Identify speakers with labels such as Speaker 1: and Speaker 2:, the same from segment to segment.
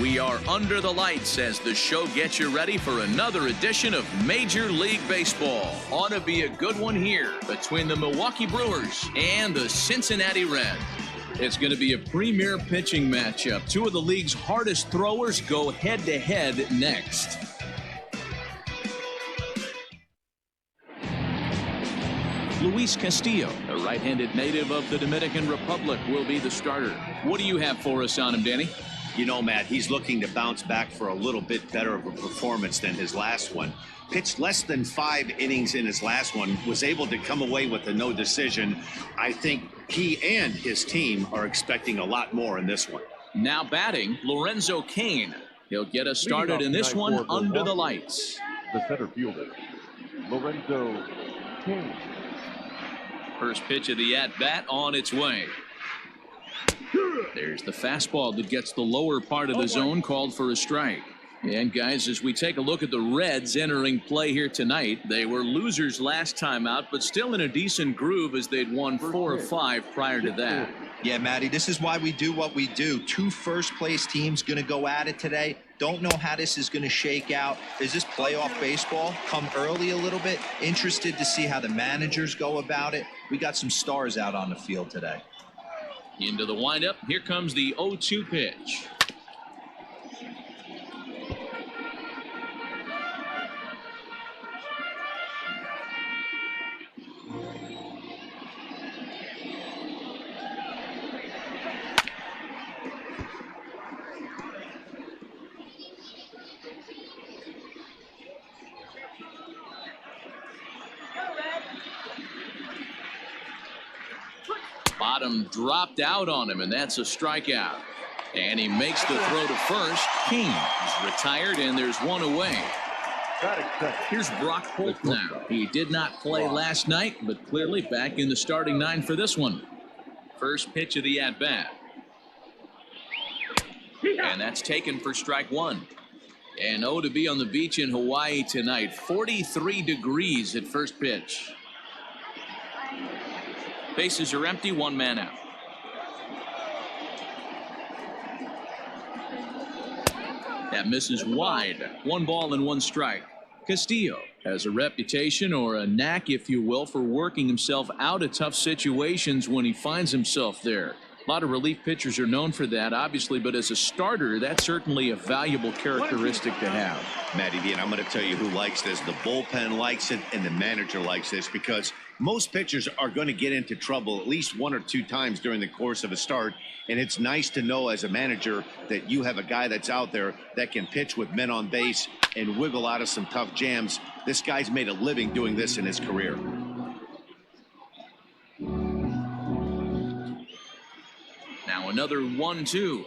Speaker 1: We are under the lights as the show gets you ready for another edition of Major League Baseball. Ought to be a good one here between the Milwaukee Brewers and the Cincinnati Reds. It's going to be a premier pitching matchup. Two of the league's hardest throwers go head-to-head next. Luis Castillo, a right-handed native of the Dominican Republic, will be the starter. What do you have for us on him, Danny?
Speaker 2: You know, Matt, he's looking to bounce back for a little bit better of a performance than his last one. Pitched less than 5 innings in his last one, was able to come away with a no decision. I think he and his team are expecting a lot more in this one.
Speaker 1: Now batting, Lorenzo Cain. He'll get us started in this one under the lights.
Speaker 3: The center fielder, Lorenzo Cain.
Speaker 1: First pitch of the at-bat on its way. There's the fastball that gets the lower part of the zone, called for a strike. And guys, as we take a look at the Reds entering play here tonight, they were losers last time out, but still in a decent groove as they'd won 4 of 5 prior to that.
Speaker 4: Yeah, Matty, this is why we do what we do. 2 first-place teams going to go at it today. Don't know how this is going to shake out. Is this playoff baseball? Come early a little bit. Interested to see how the managers go about it. We got some stars out on the field today.
Speaker 1: Into the windup. Here comes the 0-2 pitch. Bottom dropped out on him, and that's a strikeout. And he makes the throw to first. Cain is retired, and there's one away. Here's Brock Holt now. He did not play last night, but clearly back in the starting 9 for this one. First pitch of the at-bat. And that's taken for strike 1. And to be on the beach in Hawaii tonight. 43 degrees at first pitch. Bases are empty, 1 man out. That misses wide. 1 ball and 1 strike. Castillo has a reputation, or a knack, if you will, for working himself out of tough situations when he finds himself there. A lot of relief pitchers are known for that, obviously, but as a starter, that's certainly a valuable characteristic to have.
Speaker 2: Matty V, and I'm going to tell you who likes this. The bullpen likes it, and the manager likes this, because most pitchers are going to get into trouble at least 1 or 2 times during the course of a start, and it's nice to know as a manager that you have a guy that's out there that can pitch with men on base and wiggle out of some tough jams. This guy's made a living doing this in his career.
Speaker 1: Now another 1-2.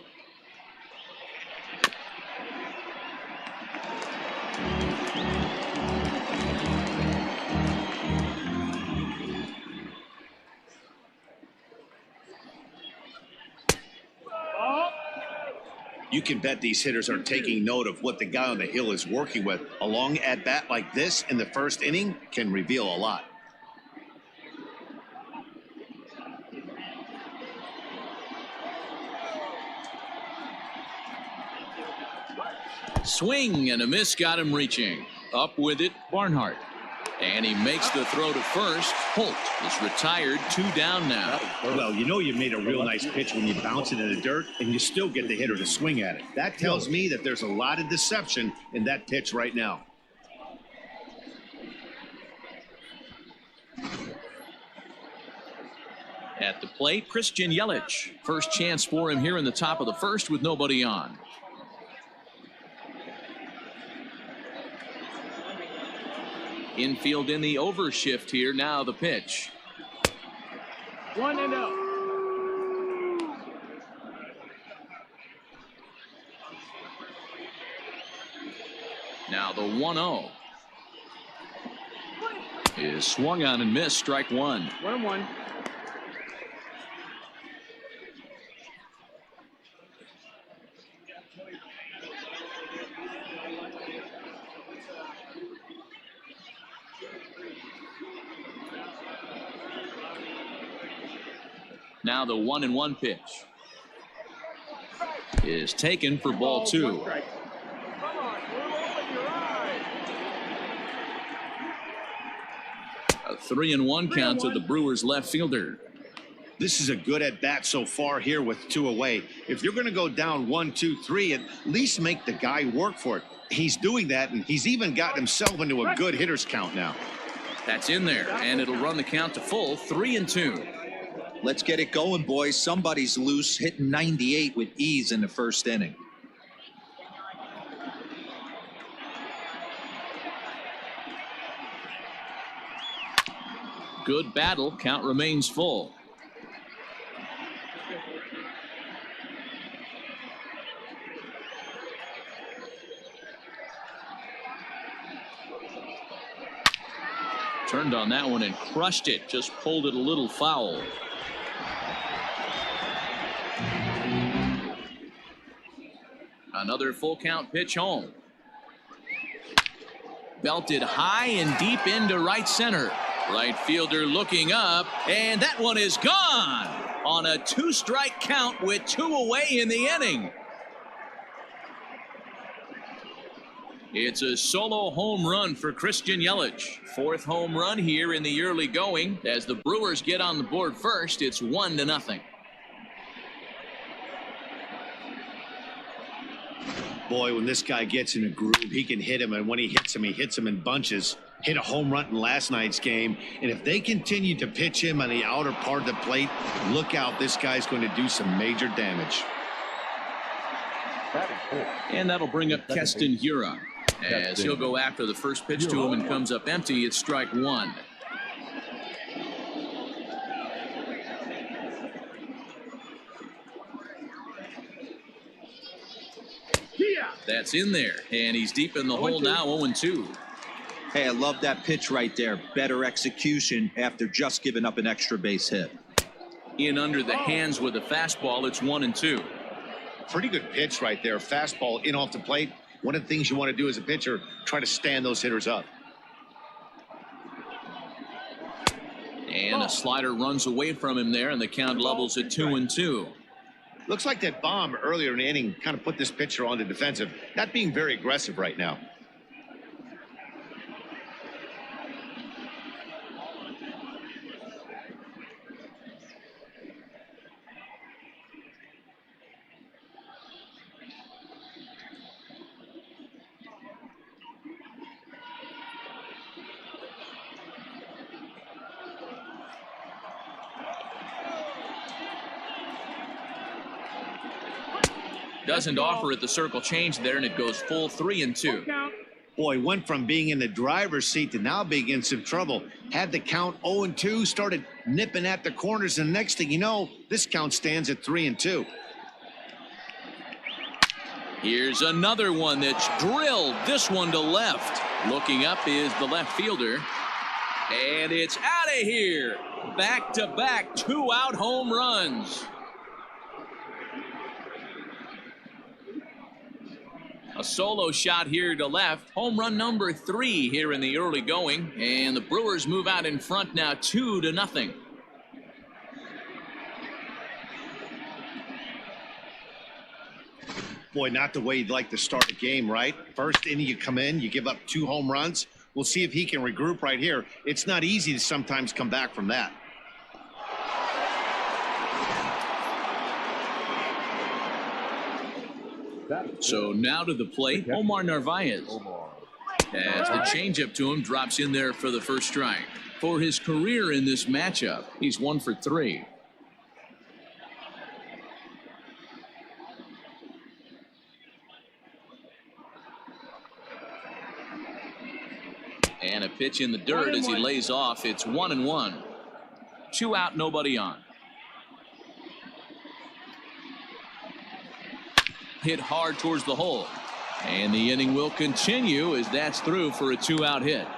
Speaker 2: You can bet these hitters are taking note of what the guy on the hill is working with. A long at-bat like this in the first inning can reveal a lot.
Speaker 1: Swing and a miss got him reaching. Up with it, Barnhart. And he makes the throw to first. Holt is retired, 2 down now.
Speaker 2: Well, you know you made a real nice pitch when you bounce it in the dirt and you still get the hitter to swing at it. That tells me that there's a lot of deception in that pitch right now.
Speaker 1: At the plate, Christian Yelich. First chance for him here in the top of the first with nobody on. Infield in the overshift here. Now the pitch.
Speaker 3: 1-0.
Speaker 1: Now the 1-0 is swung on and missed. Strike 1.
Speaker 3: 1-1.
Speaker 1: Now the 1-1 pitch. is taken for ball 2. A 3-1 count to the Brewers left fielder.
Speaker 2: This is a good at bat so far here with 2 away. If you're going to go down 1, 2, 3, at least make the guy work for it. He's doing that, and he's even gotten himself into a good hitters count now.
Speaker 1: That's in there, and it'll run the count to full 3-2.
Speaker 4: Let's get it going, boys. Somebody's loose, hitting 98 with ease in the first inning.
Speaker 1: Good battle. Count remains full. Turned on that one and crushed it. Just pulled it a little foul. Another full count pitch home. Belted high and deep into right center. Right fielder looking up, and that one is gone on a 2-strike count with 2 away in the inning. It's a solo home run for Christian Yelich. 4th home run here in the early going. As the Brewers get on the board first, it's 1-0.
Speaker 2: Boy, when this guy gets in a groove, he can hit him, and when he hits him in bunches. Hit a home run in last night's game, and if they continue to pitch him on the outer part of the plate, look out, this guy's going to do some major damage.
Speaker 1: And that'll bring up Keston Hiura, as he'll go after the first pitch to him and comes up empty. It's strike 1. That's in there, and he's deep in the hole now. 0-2.
Speaker 4: Hey, I love that pitch right there. Better execution after just giving up an extra base hit.
Speaker 1: In under the hands with a fastball. It's 1-2.
Speaker 2: Pretty good pitch right there. Fastball in off the plate. One of the things you want to do as a pitcher, try to stand those hitters up.
Speaker 1: And a slider runs away from him there, and the count levels at 2-2.
Speaker 2: Looks like that bomb earlier in the inning kind of put this pitcher on the defensive. Not being very aggressive right now.
Speaker 1: Doesn't offer it the circle change there, and it goes full 3-2.
Speaker 2: Boy, went from being in the driver's seat to now being in some trouble. Had the count 0-2, started nipping at the corners, and next thing you know, this count stands at 3-2.
Speaker 1: Here's another one that's drilled. This one to left. Looking up is the left fielder. And it's out of here. Back-to-back 2-out home runs. A solo shot here to left. Home run number 3 here in the early going. And the Brewers move out in front now 2-0.
Speaker 2: Boy, not the way you'd like to start a game, right? First inning, you come in, you give up 2 home runs. We'll see if he can regroup right here. It's not easy to sometimes come back from that.
Speaker 1: So now to the plate, Omar Narvaez. As the changeup to him drops in there for the first strike. For his career in this matchup, he's 1 for 3. And a pitch in the dirt as he lays off. It's 1-1. 2 out, nobody on. Hit hard towards the hole. And the inning will continue as that's through for a 2-out hit.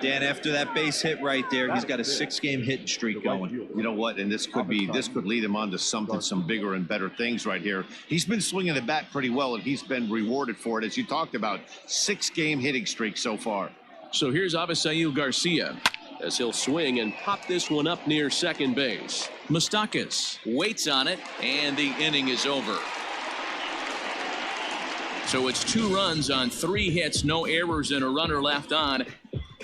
Speaker 4: Dan, after that base hit right there, he's got a 6-game hitting streak going.
Speaker 2: You know what? And this could lead him on to some bigger and better things right here. He's been swinging the bat pretty well, and he's been rewarded for it, as you talked about. 6-game hitting streak so far.
Speaker 1: So here's Avisail Garcia.
Speaker 5: as he'll swing and pop this one up near second base.
Speaker 1: Moustakas waits on it, and the inning is over. So it's 2 runs on 3 hits, no errors, and a runner left on.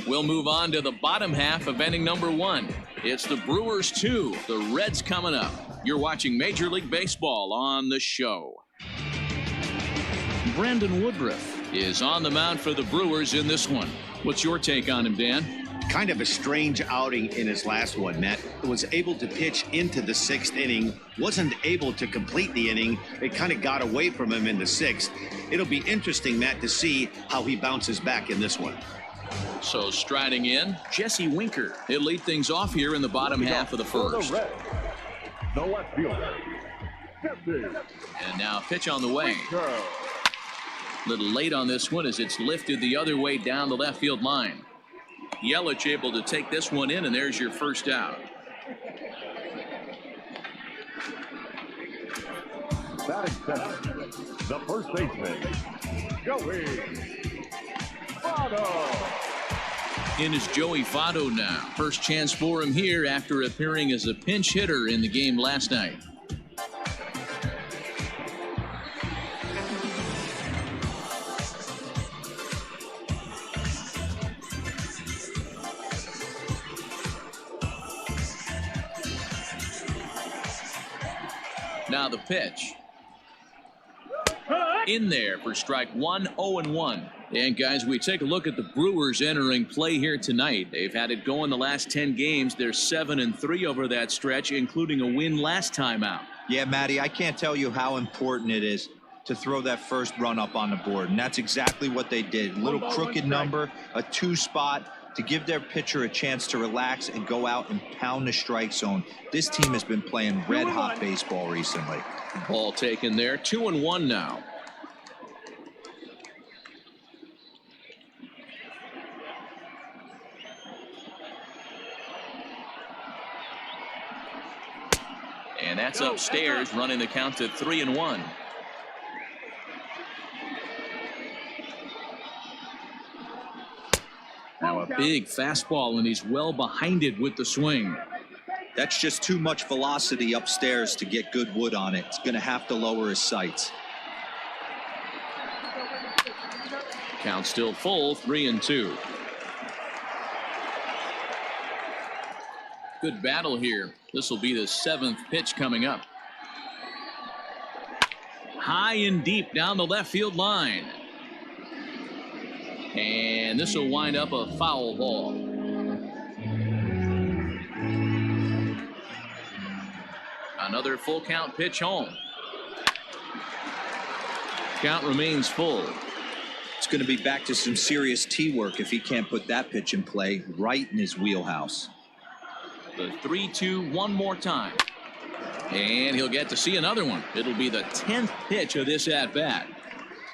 Speaker 1: We'll move on to the bottom half of inning number 1. It's the Brewers 2, the Reds coming up. You're watching Major League Baseball on the show. Brandon Woodruff is on the mound for the Brewers in this one. What's your take on him, Dan?
Speaker 2: Kind of a strange outing in his last one, Matt. Was able to pitch into the 6th inning, wasn't able to complete the inning. It kind of got away from him in the 6th. It'll be interesting, Matt, to see how he bounces back in this one.
Speaker 1: So striding in, Jesse Winker. He'll lead things off here in the bottom half of the first.
Speaker 3: The left fielder, Jesse.
Speaker 1: And now pitch on the way. A little late on this one as it's lifted the other way down the left field line. Yelich able to take this one in, and there's your first out.
Speaker 3: Batting center, the first baseman, Joey Votto.
Speaker 1: In is Joey Votto now. First chance for him here after appearing as a pinch hitter in the game last night. Now the pitch. In there for strike 1, 0-1. And guys, we take a look at the Brewers entering play here tonight. They've had it going the last 10 games. They're 7-3 over that stretch, including a win last time out.
Speaker 4: Yeah, Matty, I can't tell you how important it is to throw that first run up on the board. And that's exactly what they did. A little crooked number, a 2 spot to give their pitcher a chance to relax and go out and pound the strike zone. This team has been playing red-hot baseball recently.
Speaker 1: Ball taken there. 2-1 now. And that's upstairs, running the count to 3-1. Now a big fastball, and he's well behind it with the swing.
Speaker 4: That's just too much velocity upstairs to get good wood on it. It's going to have to lower his sights.
Speaker 1: Count still full, 3-2. Good battle here. This will be the 7th pitch coming up. High and deep down the left field line. And this will wind up a foul ball. Another full count pitch home. Count remains full.
Speaker 4: It's going to be back to some serious tee work if he can't put that pitch in play right in his wheelhouse.
Speaker 1: The 3-2 one more time. And he'll get to see another one. It'll be the 10th pitch of this at-bat.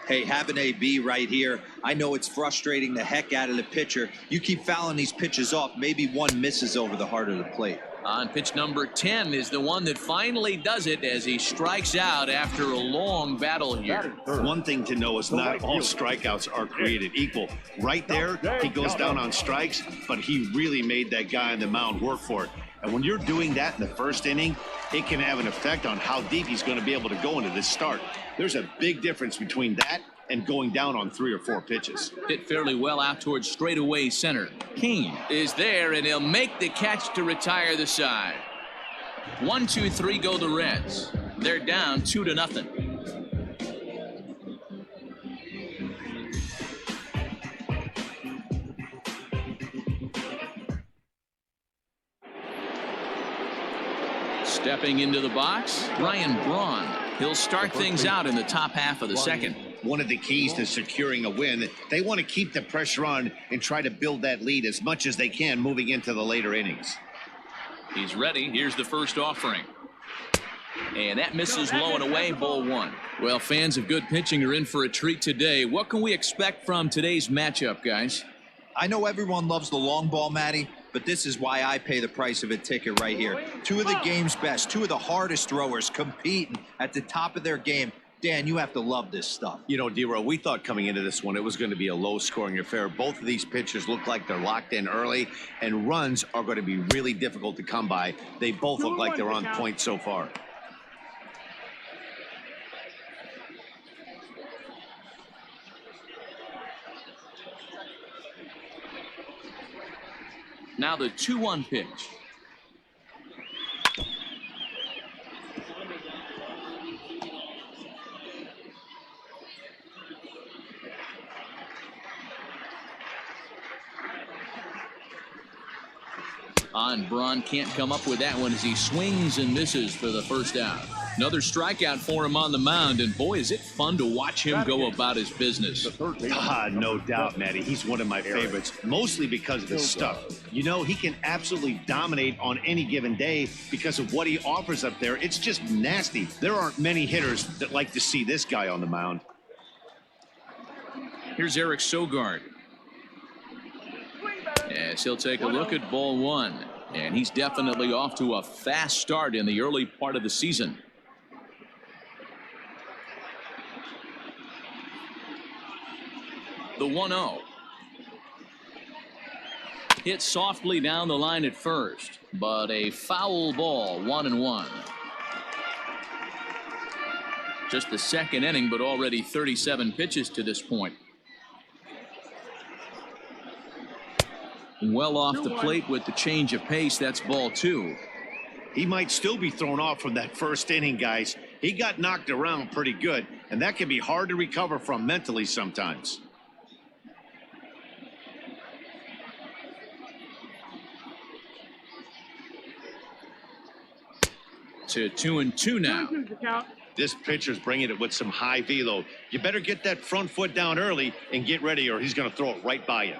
Speaker 4: Hey, have an AB right here. I know it's frustrating the heck out of the pitcher. You keep fouling these pitches off, maybe one misses over the heart of the plate.
Speaker 1: On pitch number 10 is the one that finally does it as he strikes out after a long battle here.
Speaker 2: One thing to know is not all strikeouts are created equal. Right there, he goes down on strikes, but he really made that guy on the mound work for it. And when you're doing that in the first inning, it can have an effect on how deep he's going to be able to go into this start. There's a big difference between that and going down on 3 or 4 pitches.
Speaker 1: Hit fairly well out towards straightaway center. Kane is there, and he'll make the catch to retire the side. 1, 2, 3 go the Reds. They're down 2-0. Stepping into the box, Ryan Braun. He'll start things out in the top half of the second.
Speaker 2: One of the keys to securing a win, they want to keep the pressure on and try to build that lead as much as they can moving into the later innings.
Speaker 1: He's ready. Here's the first offering. And that misses low and away, ball 1. Well, fans of good pitching are in for a treat today. What can we expect from today's matchup, guys?
Speaker 4: I know everyone loves the long ball, Matty, but this is why I pay the price of a ticket right here. 2 of the game's best, 2 of the hardest throwers competing at the top of their game. Dan, you have to love this stuff.
Speaker 2: You know, D-Row, we thought coming into this one it was going to be a low-scoring affair. Both of these pitchers look like they're locked in early, and runs are going to be really difficult to come by. They both look like they're on point so far.
Speaker 1: Now the 2-1 pitch. And Braun can't come up with that one as he swings and misses for the first out. Another strikeout for him on the mound, and boy, is it fun to watch him go about his business.
Speaker 2: No doubt, Matty. He's one of my favorites, mostly because of his stuff. You know, he can absolutely dominate on any given day because of what he offers up there. It's just nasty. There aren't many hitters that like to see this guy on the mound.
Speaker 1: Here's Eric Sogard. Yes, he'll take a look at ball one, and he's definitely off to a fast start in the early part of the season. The 1-0. Hit softly down the line at first, but a foul ball, 1-1. Just the second inning, but already 37 pitches to this point. Well off the plate with the change of pace. That's ball two.
Speaker 2: He might still be thrown off from that first inning, guys. He got knocked around pretty good, and that can be hard to recover from mentally sometimes.
Speaker 1: To 2-2 now.
Speaker 2: This pitcher's bringing it with some high velo. You better get that front foot down early and get ready, or he's going to throw it right by you.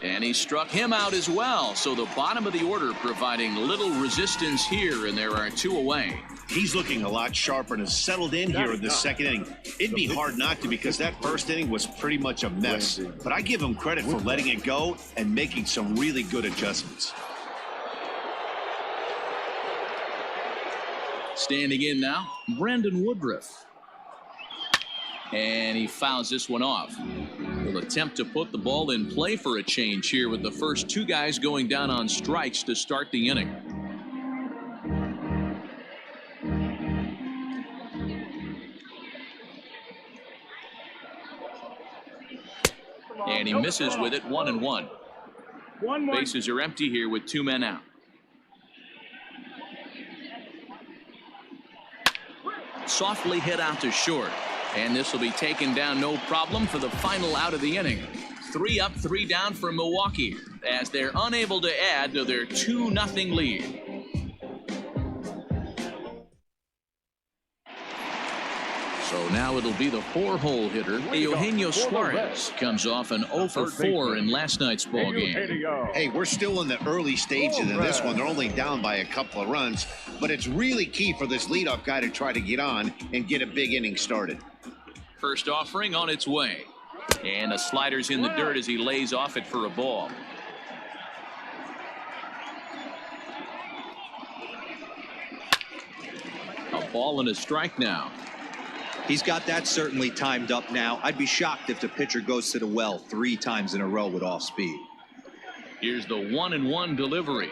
Speaker 1: And he struck him out as well. So the bottom of the order providing little resistance here, and there are two away.
Speaker 2: He's looking a lot sharper and has settled in here in the second inning. It'd be hard not to, because that first inning was pretty much a mess. But I give him credit for letting it go and making some really good adjustments.
Speaker 1: Standing in now, Brandon Woodruff. And he fouls this one off. Will attempt to put the ball in play for a change here with the first two guys going down on strikes to start the inning. And he misses with it, 1-1. Bases are empty here with two men out. Softly hit out to short. And this will be taken down no problem for the final out of the inning. 3 up, 3 down for Milwaukee as they're unable to add to their 2-0 lead. So now it'll be the 4-hole hitter, Eugenio Suarez, comes off an 0 for 4 in last night's ball game.
Speaker 2: Hey, we're still in the early stages of this one. They're only down by a couple of runs, but it's really key for this leadoff guy to try to get on and get a big inning started.
Speaker 1: First offering on its way. And a slider's in the dirt as he lays off it for a ball. A ball and a strike now.
Speaker 4: He's got that certainly timed up now. I'd be shocked if the pitcher goes to the well 3 times in a row with off speed.
Speaker 1: Here's the 1-1 delivery.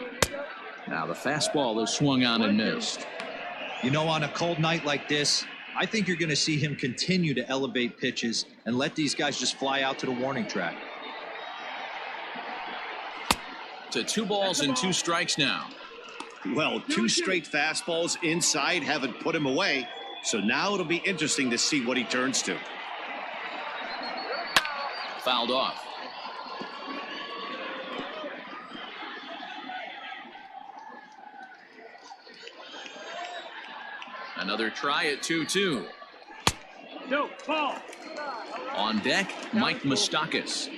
Speaker 1: Now the fastball is swung on and missed.
Speaker 4: You know, on a cold night like this, I think you're going to see him continue to elevate pitches and let these guys just fly out to the warning track.
Speaker 1: To 2 balls and 2 strikes now.
Speaker 2: Well, 2 straight fastballs inside haven't put him away. So now it'll be interesting to see what he turns to.
Speaker 1: Fouled off. Another try at 2-2.
Speaker 3: No, ball.
Speaker 1: On deck, Mike Moustakas.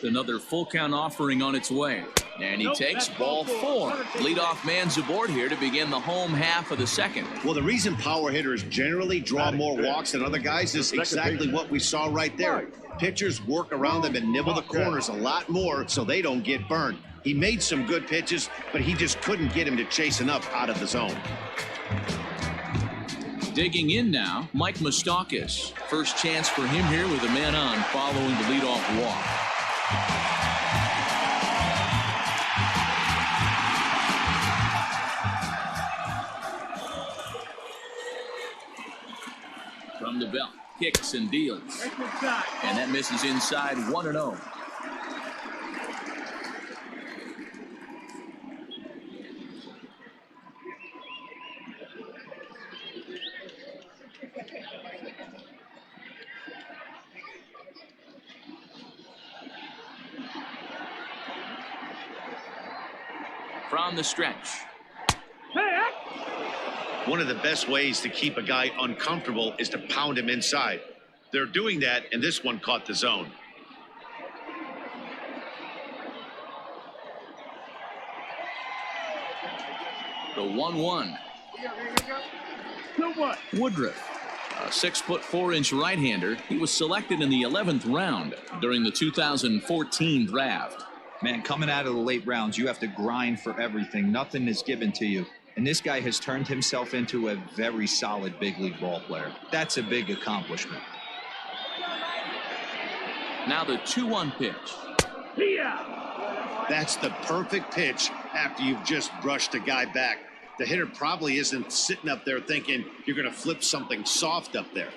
Speaker 1: Another full count offering on its way. And he takes ball 4. Leadoff man's aboard here to begin the home half of the second.
Speaker 2: Well, the reason power hitters generally draw more walks than other guys is exactly what we saw right there. Pitchers work around them and nibble the corners a lot more so they don't get burned. He made some good pitches, but he just couldn't get him to chase enough out of the zone.
Speaker 1: Digging in now, Mike Moustakas. First chance for him here with a man on following the leadoff walk. From the belt, kicks and deals. And that misses inside 1-0. From the stretch.
Speaker 2: One of the best ways to keep a guy uncomfortable is to pound him inside. They're doing that, and this one caught the zone.
Speaker 1: The 1-1. Woodruff, a 6'4" right-hander. He was selected in the 11th round during the 2014 draft.
Speaker 4: Man, coming out of the late rounds, you have to grind for everything. Nothing is given to you. And this guy has turned himself into a very solid big league ball player. That's a big accomplishment.
Speaker 1: Now the 2-1 pitch.
Speaker 2: That's the perfect pitch after you've just brushed a guy back. The hitter probably isn't sitting up there thinking you're going to flip something soft up there.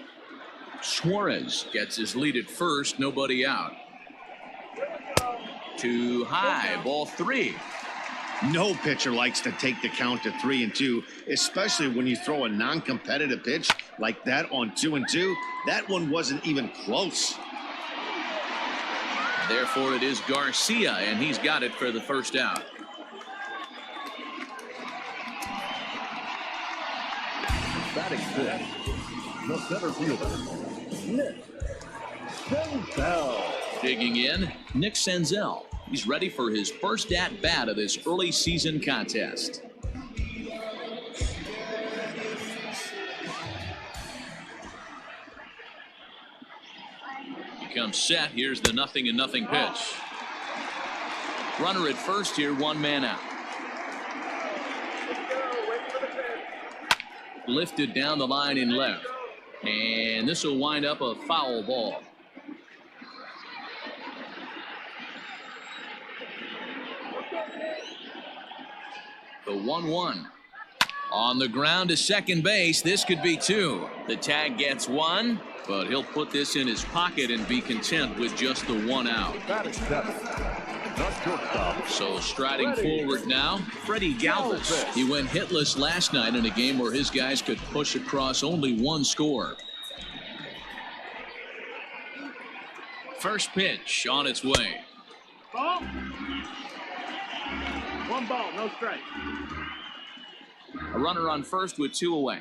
Speaker 1: Suarez gets his lead at first, nobody out. Too high, ball 3.
Speaker 2: No pitcher likes to take the count to 3-2, especially when you throw a non-competitive pitch like that on 2-2. That one wasn't even close.
Speaker 1: Therefore, it is Garcia, and he's got it for the first out.
Speaker 3: Batting fifth, the center fielder, Nick Senzel.
Speaker 1: Digging in, Nick Senzel. He's ready for his first at-bat of this early season contest. He comes set. Here's the 0-0 pitch. Runner at first here, one man out. Lifted down the line in left. And this will wind up a foul ball. The 1-1. On the ground to second base. This could be 2. The tag gets 1, but he'll put this in his pocket and be content with just the 1 out. So striding forward now, Freddie Galvis. He went hitless last night in a game where his guys could push across only 1 score. First pitch on its way.
Speaker 3: Ball. 1 ball, no strike.
Speaker 1: A runner on first with 2 away.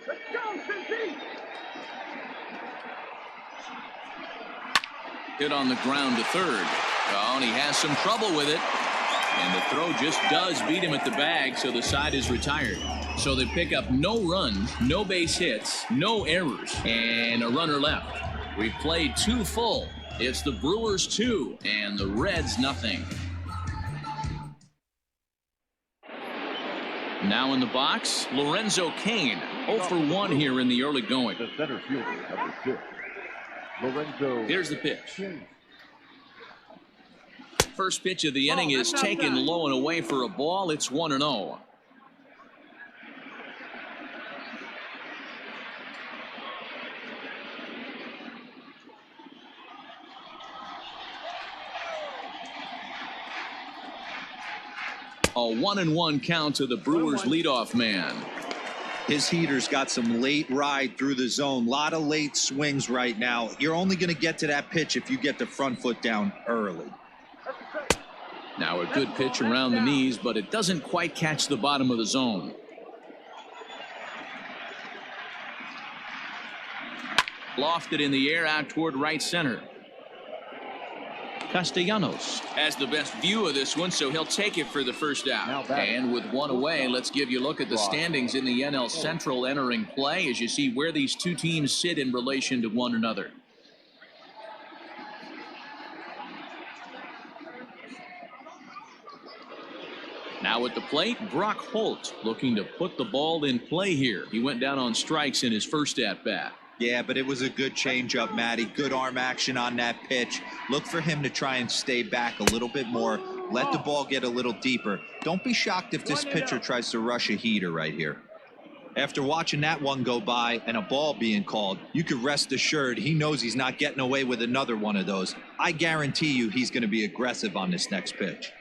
Speaker 3: Let's go, Cincy.
Speaker 1: Hit on the ground to third. Oh, and he has some trouble with it. And the throw just does beat him at the bag, so the side is retired. So they pick up no runs, no base hits, no errors, and a runner left. We've played 2 full. It's the Brewers 2 and the Reds nothing. Now in the box, Lorenzo Cain, 0 for 1 here in the early going.
Speaker 3: The center fielder, number 6. Lorenzo.
Speaker 1: Here's the pitch. First pitch of the inning is taken low and away for a ball. It's 1-0. A 1-1 count to the Brewers leadoff man.
Speaker 4: His heater's got some late ride through the zone. A lot of late swings right now. You're only going to get to that pitch if you get the front foot down early.
Speaker 1: Now a good pitch around the knees, but it doesn't quite catch the bottom of the zone. Lofted in the air out toward right center. Castellanos has the best view of this one, so he'll take it for the first out. And with one away, let's give you a look at the standings in the NL Central entering play as you see where these two teams sit in relation to one another. Now at the plate, Brock Holt looking to put the ball in play here. He went down on strikes in his first at-bat.
Speaker 4: Yeah, but it was a good changeup, Matty. Good arm action on that pitch. Look for him to try and stay back a little bit more. Let the ball get a little deeper. Don't be shocked if this pitcher tries to rush a heater right here. After watching that one go by and a ball being called, you could rest assured he knows he's not getting away with another one of those. I guarantee you he's going to be aggressive on this next pitch.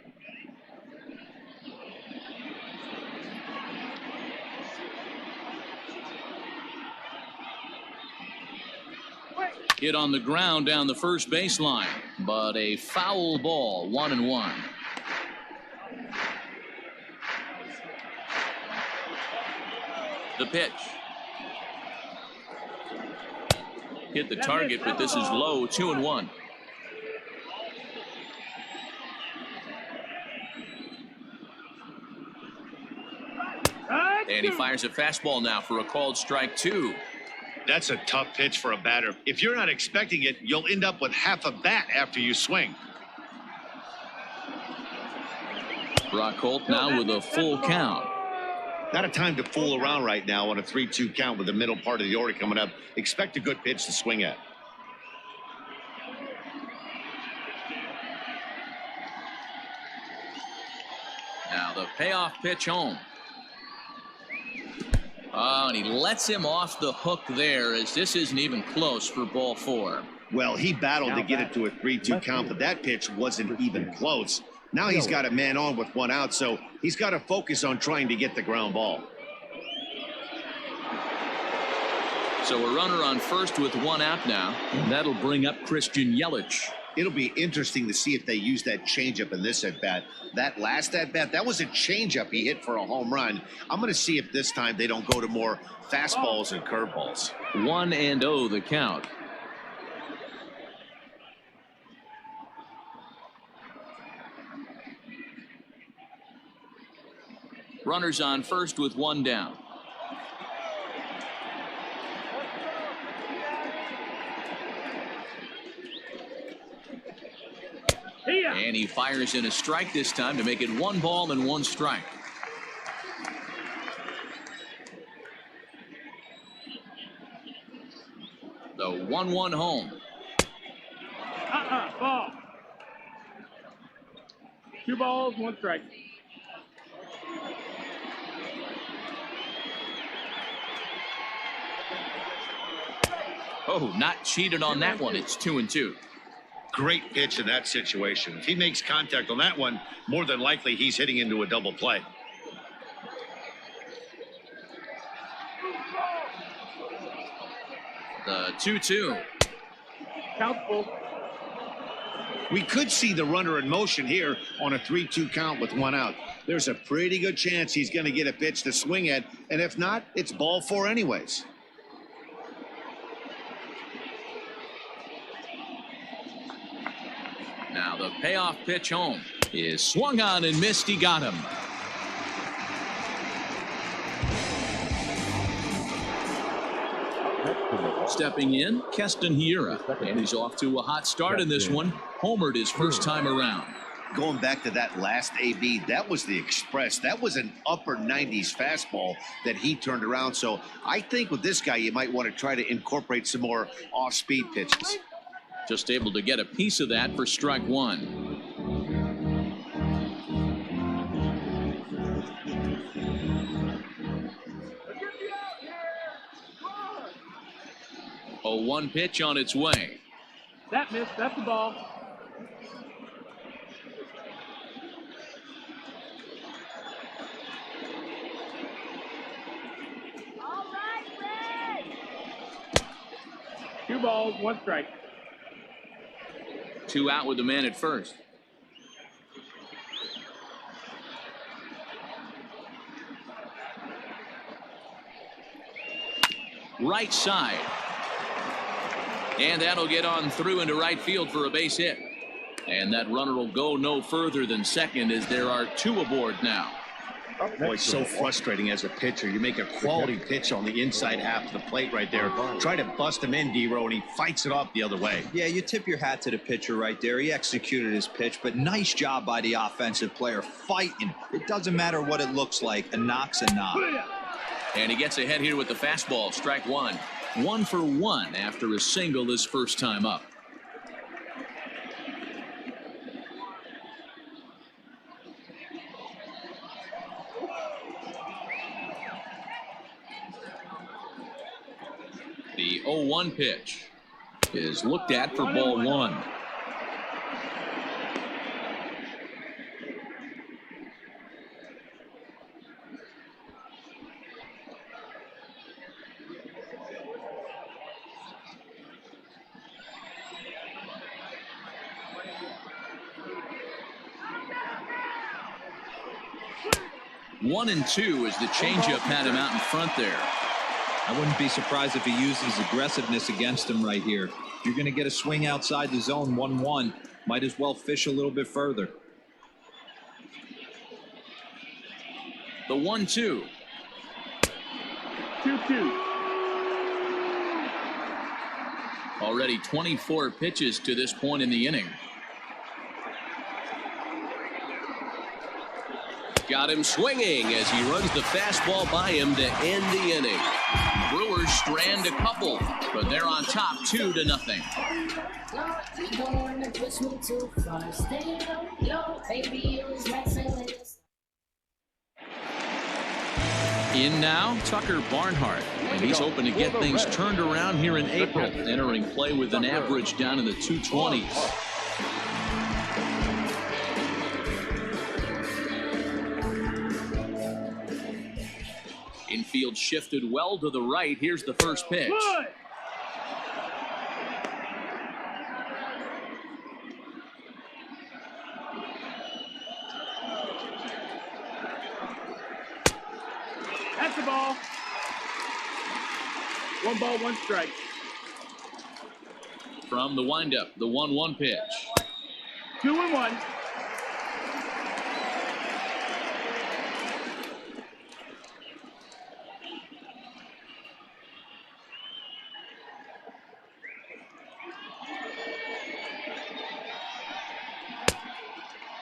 Speaker 1: Hit on the ground down the first baseline, but a foul ball, 1-1. The pitch. Hit the target, but this is low, 2-1. And he fires a fastball now for a called strike 2.
Speaker 2: That's a tough pitch for a batter. If you're not expecting it, you'll end up with half a bat after you swing.
Speaker 1: Brock Holt now with a full count.
Speaker 2: Not a time to fool around right now on a 3-2 count with the middle part of the order coming up. Expect a good pitch to swing at.
Speaker 1: Now the payoff pitch home. Oh, and he lets him off the hook there as this isn't even close for ball 4.
Speaker 2: Well, he battled to get it to a 3-2 count, but that pitch wasn't even close. Now he's got a man on with one out, so he's got to focus on trying to get the ground ball.
Speaker 1: So a runner on first with one out now, and that'll bring up Christian Yelich.
Speaker 2: It'll be interesting to see if they use that changeup in this at-bat. That last at-bat, that was a changeup he hit for a home run. I'm going to see if this time they don't go to more fastballs and curveballs.
Speaker 1: 1-0 the count. Runners on first with one down. And he fires in a strike this time to make it 1 ball and 1 strike. The 1-1 home.
Speaker 6: Ball. 2 balls, 1 strike.
Speaker 1: Oh, not cheated on that one. It's 2-2.
Speaker 2: Great pitch in that situation. If he makes contact on that one, more than likely he's hitting into a double play.
Speaker 1: The 2-2.
Speaker 6: Count full.
Speaker 2: We could see the runner in motion here on a 3-2 count with one out. There's a pretty good chance he's going to get a pitch to swing at, and if not, it's ball 4 anyways.
Speaker 1: Now the payoff pitch home is swung on and missed. He got him. Stepping in, Keston Hiura, and he's off to a hot start in this one. Homered his first time around.
Speaker 2: Going back to that last AB, that was the express. That was an upper 90s fastball that he turned around. So I think with this guy, you might want to try to incorporate some more off-speed pitches.
Speaker 1: Just able to get a piece of that for strike 1. A 1 pitch on its way.
Speaker 6: That missed. That's the ball. All right, Red. 2 balls, 1 strike.
Speaker 1: 2 out with the man at first. Right side. And that'll get on through into right field for a base hit. And that runner will go no further than second as there are 2 aboard now.
Speaker 2: Boy, it's so frustrating as a pitcher. You make a quality pitch on the inside half of the plate right there. Try to bust him in, D-Row, and he fights it off the other way.
Speaker 4: Yeah, you tip your hat to the pitcher right there. He executed his pitch, but nice job by the offensive player fighting. It doesn't matter what it looks like. A knock's a knock.
Speaker 1: And he gets ahead here with the fastball. Strike 1. 1 for 1 after a single his first time up. The 0-1 pitch is looked at for ball 1. One and 2 as the changeup had him out in front there.
Speaker 4: I wouldn't be surprised if he uses aggressiveness against him right here. You're going to get a swing outside the zone 1-1. Might as well fish a little bit further.
Speaker 1: The 1-2.
Speaker 6: 2-2.
Speaker 1: Already 24 pitches to this point in the inning.
Speaker 5: Got him swinging as he runs the fastball by him to end the inning.
Speaker 1: Brewers strand a couple, but they're on top 2-0. In now, Tucker Barnhart, and he's hoping to get things turned around here in April, entering play with an average down in the 220s. Infield shifted well to the right. Here's the first pitch.
Speaker 6: Good. That's the ball. 1 ball, 1 strike.
Speaker 1: From the windup, the 1-1 pitch.
Speaker 6: 2-1.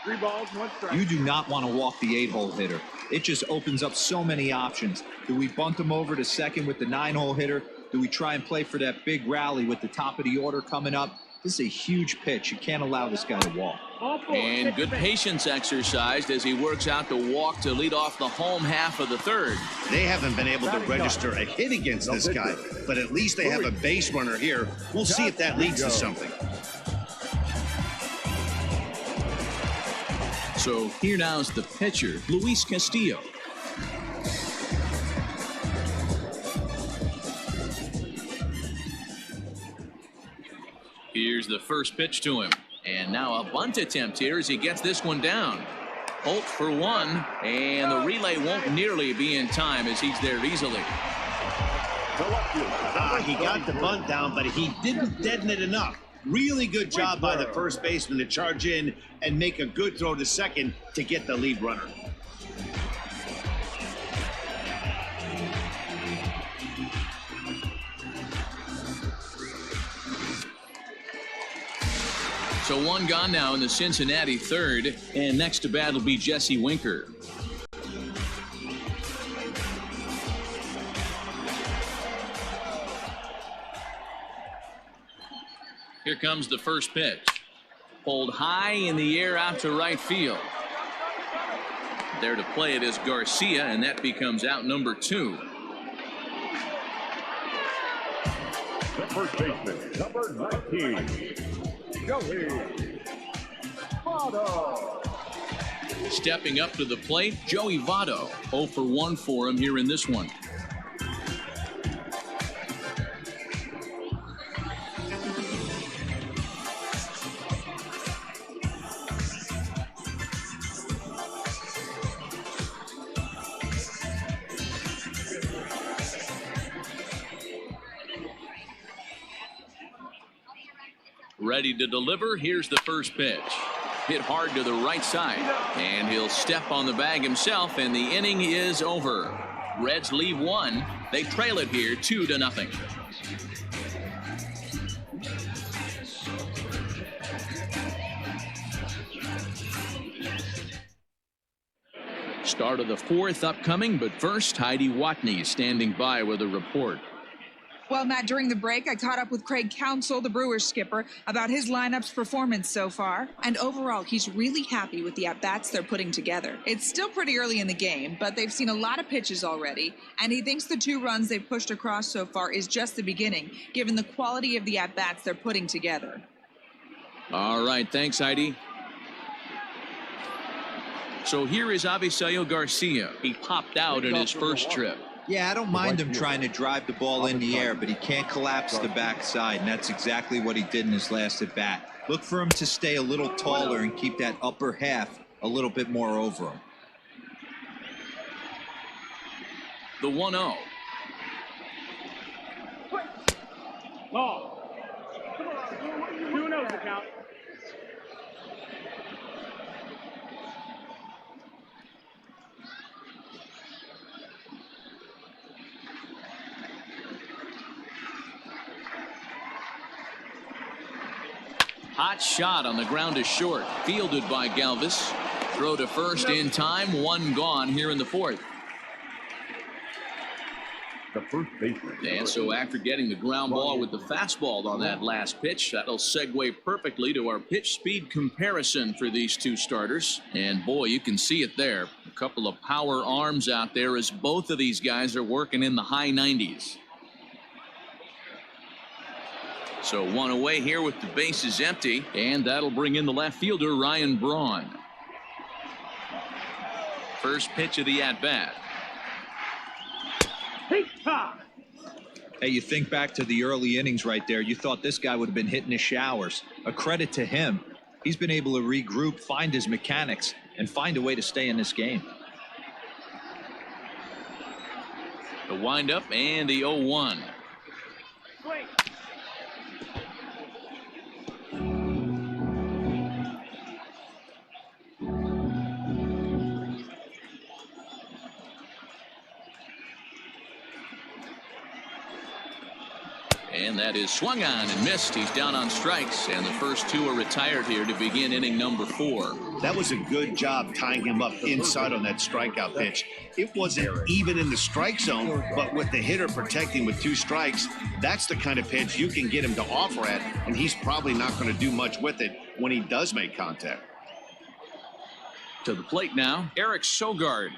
Speaker 6: Three balls, 1 strike.
Speaker 4: You do not want to walk the 8-hole hitter. It just opens up so many options. Do we bunt him over to second with the 9-hole hitter? Do we try and play for that big rally with the top of the order coming up? This is a huge pitch. You can't allow this guy to walk.
Speaker 1: And good patience exercised as he works out the walk to lead off the home half of the third.
Speaker 2: They haven't been able to register a hit against this guy, but at least they have a base runner here. We'll see if that leads to something.
Speaker 1: So here now is the pitcher, Luis Castillo. Here's the first pitch to him. And now a bunt attempt here as he gets this one down. Holt for 1, and the relay won't nearly be in time as he's there easily.
Speaker 2: He got the bunt down, but he didn't deaden it enough. Really good job by the first baseman to charge in and make a good throw to second to get the lead runner.
Speaker 1: So 1 gone now in the Cincinnati third, and next to bat will be Jesse Winker. Here comes the first pitch. Pulled high in the air out to right field. There to play it is Garcia, and that becomes out number 2.
Speaker 3: The first baseman, number 19, Joey Votto.
Speaker 1: Stepping up to the plate, Joey Votto. 0 for 1 for him here in this one. Ready to deliver. Here's the first pitch. Hit hard to the right side, and he'll step on the bag himself, and the inning is over. Reds leave one. They trail it here 2-0. Start of the fourth upcoming, but first, Heidi Watney standing by with a report.
Speaker 7: Well, Matt, during the break, I caught up with Craig Counsell, the Brewers skipper, about his lineup's performance so far. And overall, he's really happy with the at-bats they're putting together. It's still pretty early in the game, but they've seen a lot of pitches already. And he thinks the 2 runs they've pushed across so far is just the beginning, given the quality of the at-bats they're putting together.
Speaker 1: All right, thanks, Heidi. So here is Avisail Garcia. He popped out in his first trip.
Speaker 4: Yeah, I don't mind him trying to drive the ball in the air, but he can't collapse the backside, and that's exactly what he did in his last at bat. Look for him to stay a little taller and keep that upper half a little bit more over him.
Speaker 1: The 1-0.
Speaker 6: Ball. 2-0 the count.
Speaker 1: Hot shot on the ground is short. Fielded by Galvis. Throw to first in time. 1 gone here in the fourth.
Speaker 3: The first baseman.
Speaker 1: And so after getting the ground ball with the fastball on that last pitch, that'll segue perfectly to our pitch speed comparison for these 2 starters. And boy, you can see it there. A couple of power arms out there as both of these guys are working in the high 90s. So 1 away here with the bases empty, and that'll bring in the left fielder, Ryan Braun. First pitch of the at-bat.
Speaker 4: Hey, you think back to the early innings right there. You thought this guy would have been hitting his showers. A credit to him. He's been able to regroup, find his mechanics, and find a way to stay in this game.
Speaker 1: The windup and the 0-1. And that is swung on and missed. He's down on strikes, and the first 2 are retired here to begin inning number 4.
Speaker 2: That was a good job tying him up inside on that strikeout pitch. It wasn't even in the strike zone, but with the hitter protecting with 2 strikes, that's the kind of pitch you can get him to offer at, and he's probably not going to do much with it when he does make contact.
Speaker 1: To the plate now, Eric Sogard.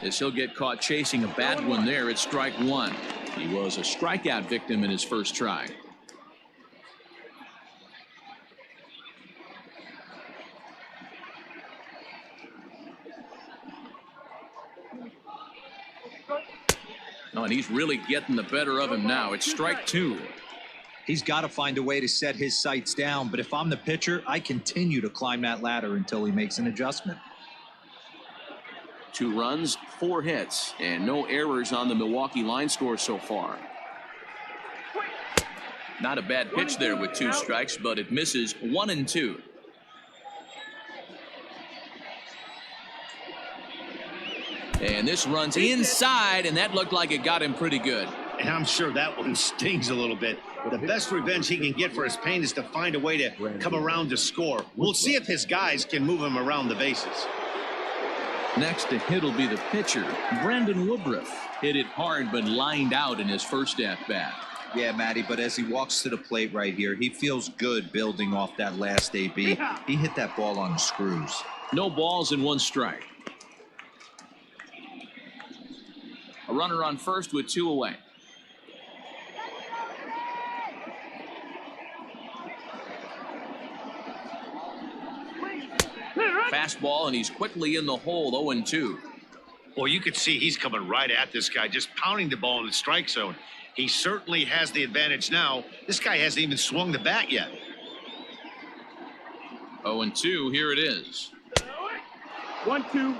Speaker 1: As he'll get caught chasing a bad one there at strike 1. He was a strikeout victim in his first try. Oh, and he's really getting the better of him now. It's strike 2.
Speaker 4: He's got to find a way to set his sights down, but if I'm the pitcher, I continue to climb that ladder until he makes an adjustment.
Speaker 1: 2 runs, 4 hits, and no errors on the Milwaukee line score so far. Not a bad pitch there with 2 strikes, but it misses 1-2. And this runs inside, and that looked like it got him pretty good.
Speaker 2: And I'm sure that one stings a little bit. The best revenge he can get for his pain is to find a way to come around to score. We'll see if his guys can move him around the bases.
Speaker 1: Next to hit will be the pitcher, Brandon Woodruff. Hit it hard, but lined out in his first at-bat.
Speaker 4: Yeah, Matty, but as he walks to the plate right here, he feels good building off that last AB. He hit that ball on the screws.
Speaker 1: No balls and 1 strike. A runner on first with 2 away. Fastball, and he's quickly in the hole, 0-2.
Speaker 2: Well, you could see he's coming right at this guy, just pounding the ball in the strike zone. He certainly has the advantage now. This guy hasn't even swung the bat yet.
Speaker 1: 0-2, here it is.
Speaker 6: 1-2.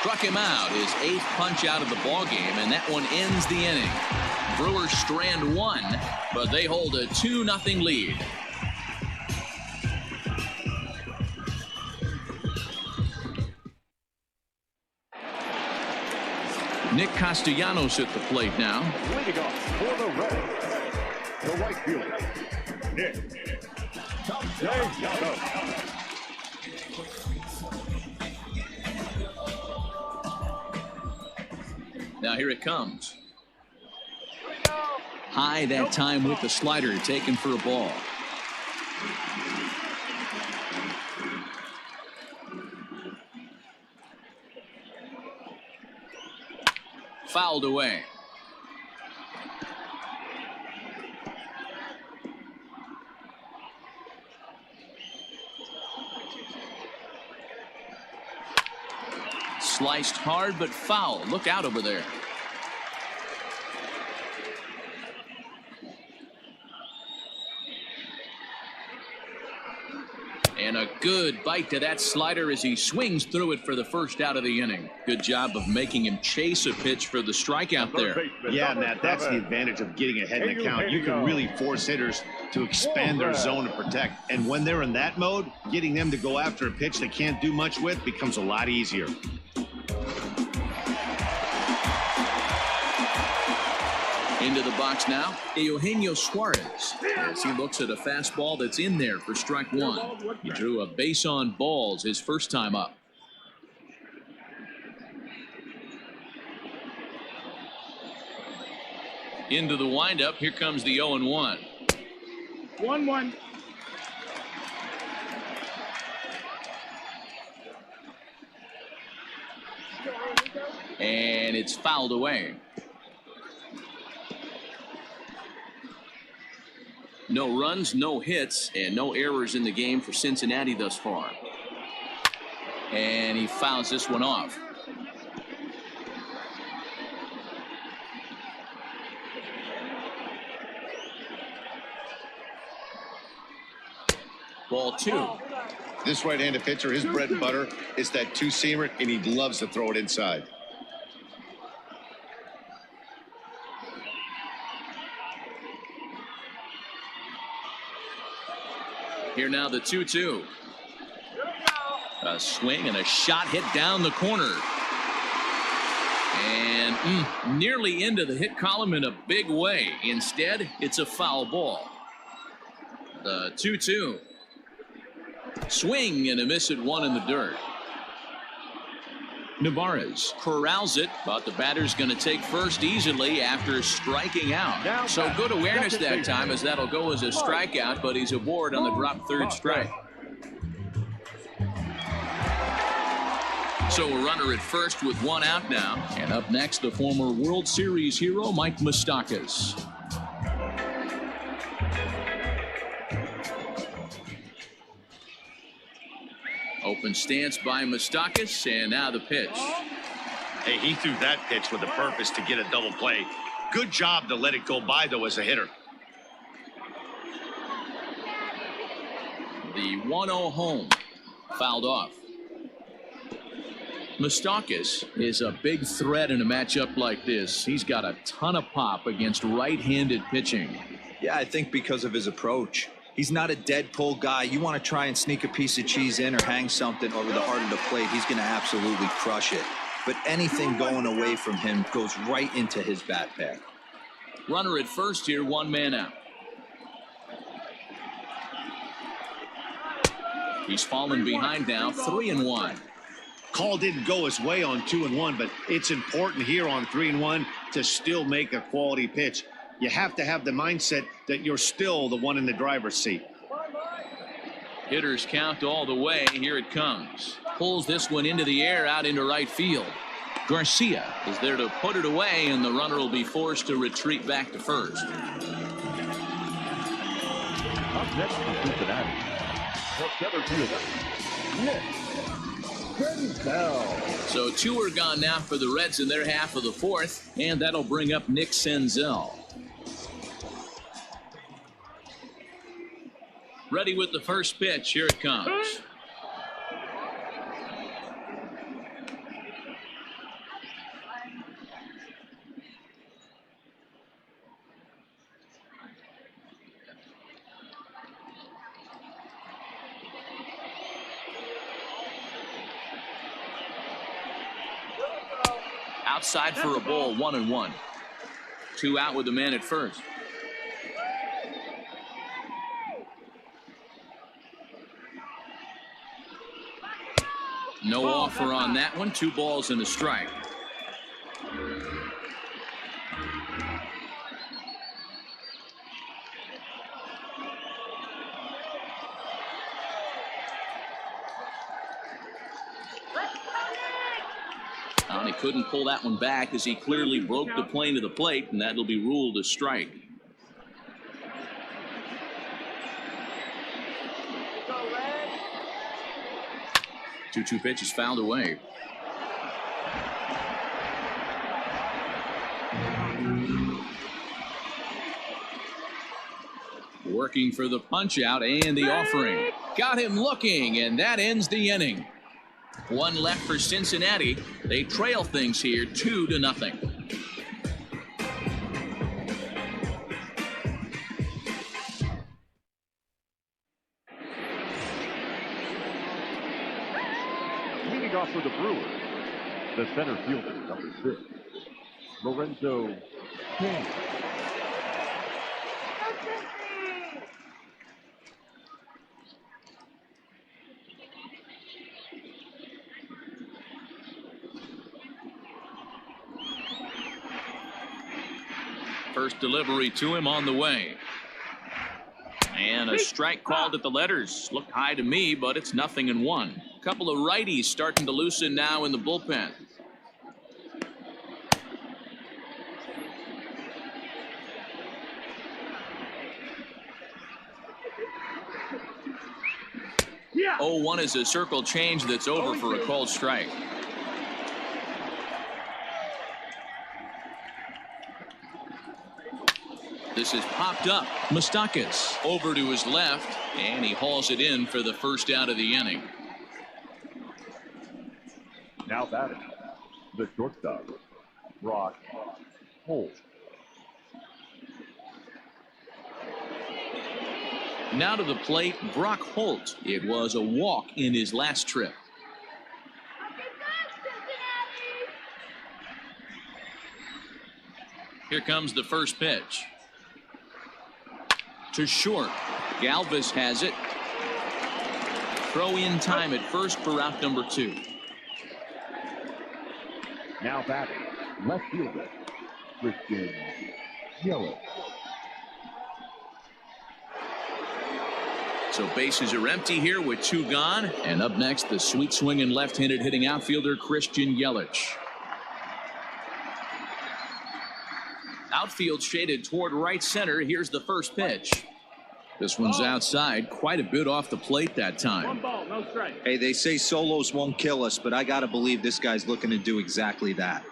Speaker 1: Struck him out, his 8th punch out of the ballgame, and that one ends the inning. Brewers strand 1, but they hold a 2-0 lead. Nick Castellanos at the plate now.
Speaker 3: Leading off for the Reds, the right fielder, Nick Castellanos.
Speaker 1: Now here it comes. High that time with the slider, taken for a ball. Fouled away. Sliced hard but foul. Look out over there. And a good bite to that slider as he swings through it for the first out of the inning. Good job of making him chase a pitch for the strikeout there.
Speaker 2: Yeah, Matt, that's the advantage of getting ahead in the count. You can really force hitters to expand their zone to protect. And when they're in that mode, getting them to go after a pitch they can't do much with becomes a lot easier.
Speaker 1: Into the box now, Eugenio Suarez, as he looks at a fastball that's in there for strike 1. He drew a base on balls his first time up. Into the windup, here comes the 0-1.
Speaker 6: 1-1.
Speaker 1: And it's fouled away. No runs, no hits, and no errors in the game for Cincinnati thus far. And he fouls this one off. Ball 2.
Speaker 2: This right-handed pitcher, his bread and butter is that two-seamer, and he loves to throw it inside.
Speaker 1: Here now the 2-2. A swing and a shot hit down the corner. And nearly into the hit column in a big way. Instead, it's a foul ball. The 2-2. Swing and a miss at 1 in the dirt. Navarez corrals it, but the batter's going to take first easily after striking out. So good awareness that time, as that'll go as a strikeout, but he's aboard on the drop third strike. So a runner at first with 1 out now. And up next, the former World Series hero, Mike Moustakas. Open stance by Moustakas, and now the pitch.
Speaker 2: Hey, he threw that pitch with a purpose to get a double play. Good job to let it go by, though, as a hitter.
Speaker 1: The 1-0 home. Fouled off. Moustakas is a big threat in a matchup like this. He's got a ton of pop against right-handed pitching.
Speaker 4: Yeah, I think because of his approach. He's not a dead pull guy. You want to try and sneak a piece of cheese in or hang something over the heart of the plate, he's going to absolutely crush it. But anything going away from him goes right into his bat path.
Speaker 1: Runner at first here, 1 man out. He's fallen behind now, 3-1.
Speaker 2: Call didn't go his way on 2-1, but it's important here on 3-1 to still make a quality pitch. You have to have the mindset that you're still the one in the driver's seat.
Speaker 1: Hitters count all the way. Here it comes. Pulls this one into the air out into right field. Garcia is there to put it away, and the runner will be forced to retreat back to first.
Speaker 3: Up next to Cincinnati, the center fielder, Nick Senzel.
Speaker 1: So 2 are gone now for the Reds in their half of the 4th, and that'll bring up Nick Senzel. Ready with the first pitch. Here it comes. Outside for a ball, 1-1. 2 out with the man at first. No offer on that one. 2 balls and a strike. And he couldn't pull that one back as he clearly broke the plane of the plate, and that'll be ruled a strike. Two pitch is fouled away. Working for the punch out and the offering. Got him looking, and that ends the inning. 1 left for Cincinnati. They trail things here 2-0.
Speaker 3: Leading off for the Brewers, the center fielder, number 6, Lorenzo King.
Speaker 1: First delivery to him on the way. And a strike called at the letters. Looked high to me, but it's 0-1. A couple of righties starting to loosen now in the bullpen.
Speaker 6: Yeah.
Speaker 1: 0-1 is a circle change that's over for a called strike. This is popped up. Moustakas over to his left, and he hauls it in for the first out of the inning.
Speaker 3: Now batting, the shortstop, Brock Holt.
Speaker 1: Now to the plate, Brock Holt. It was a walk in his last trip. Here comes the first pitch. To short. Galvis has it. Throw in time at first for out number 2.
Speaker 3: Now batting, left fielder, Christian Yelich.
Speaker 1: So bases are empty here with 2 gone. And up next, the sweet swinging left-handed hitting outfielder Christian Yelich. Outfield shaded toward right center. Here's the first pitch. This one's outside, quite a bit off the plate that time.
Speaker 6: 1 ball, no strike.
Speaker 4: Hey, they say solos won't kill us, but I got to believe this guy's looking to do exactly that.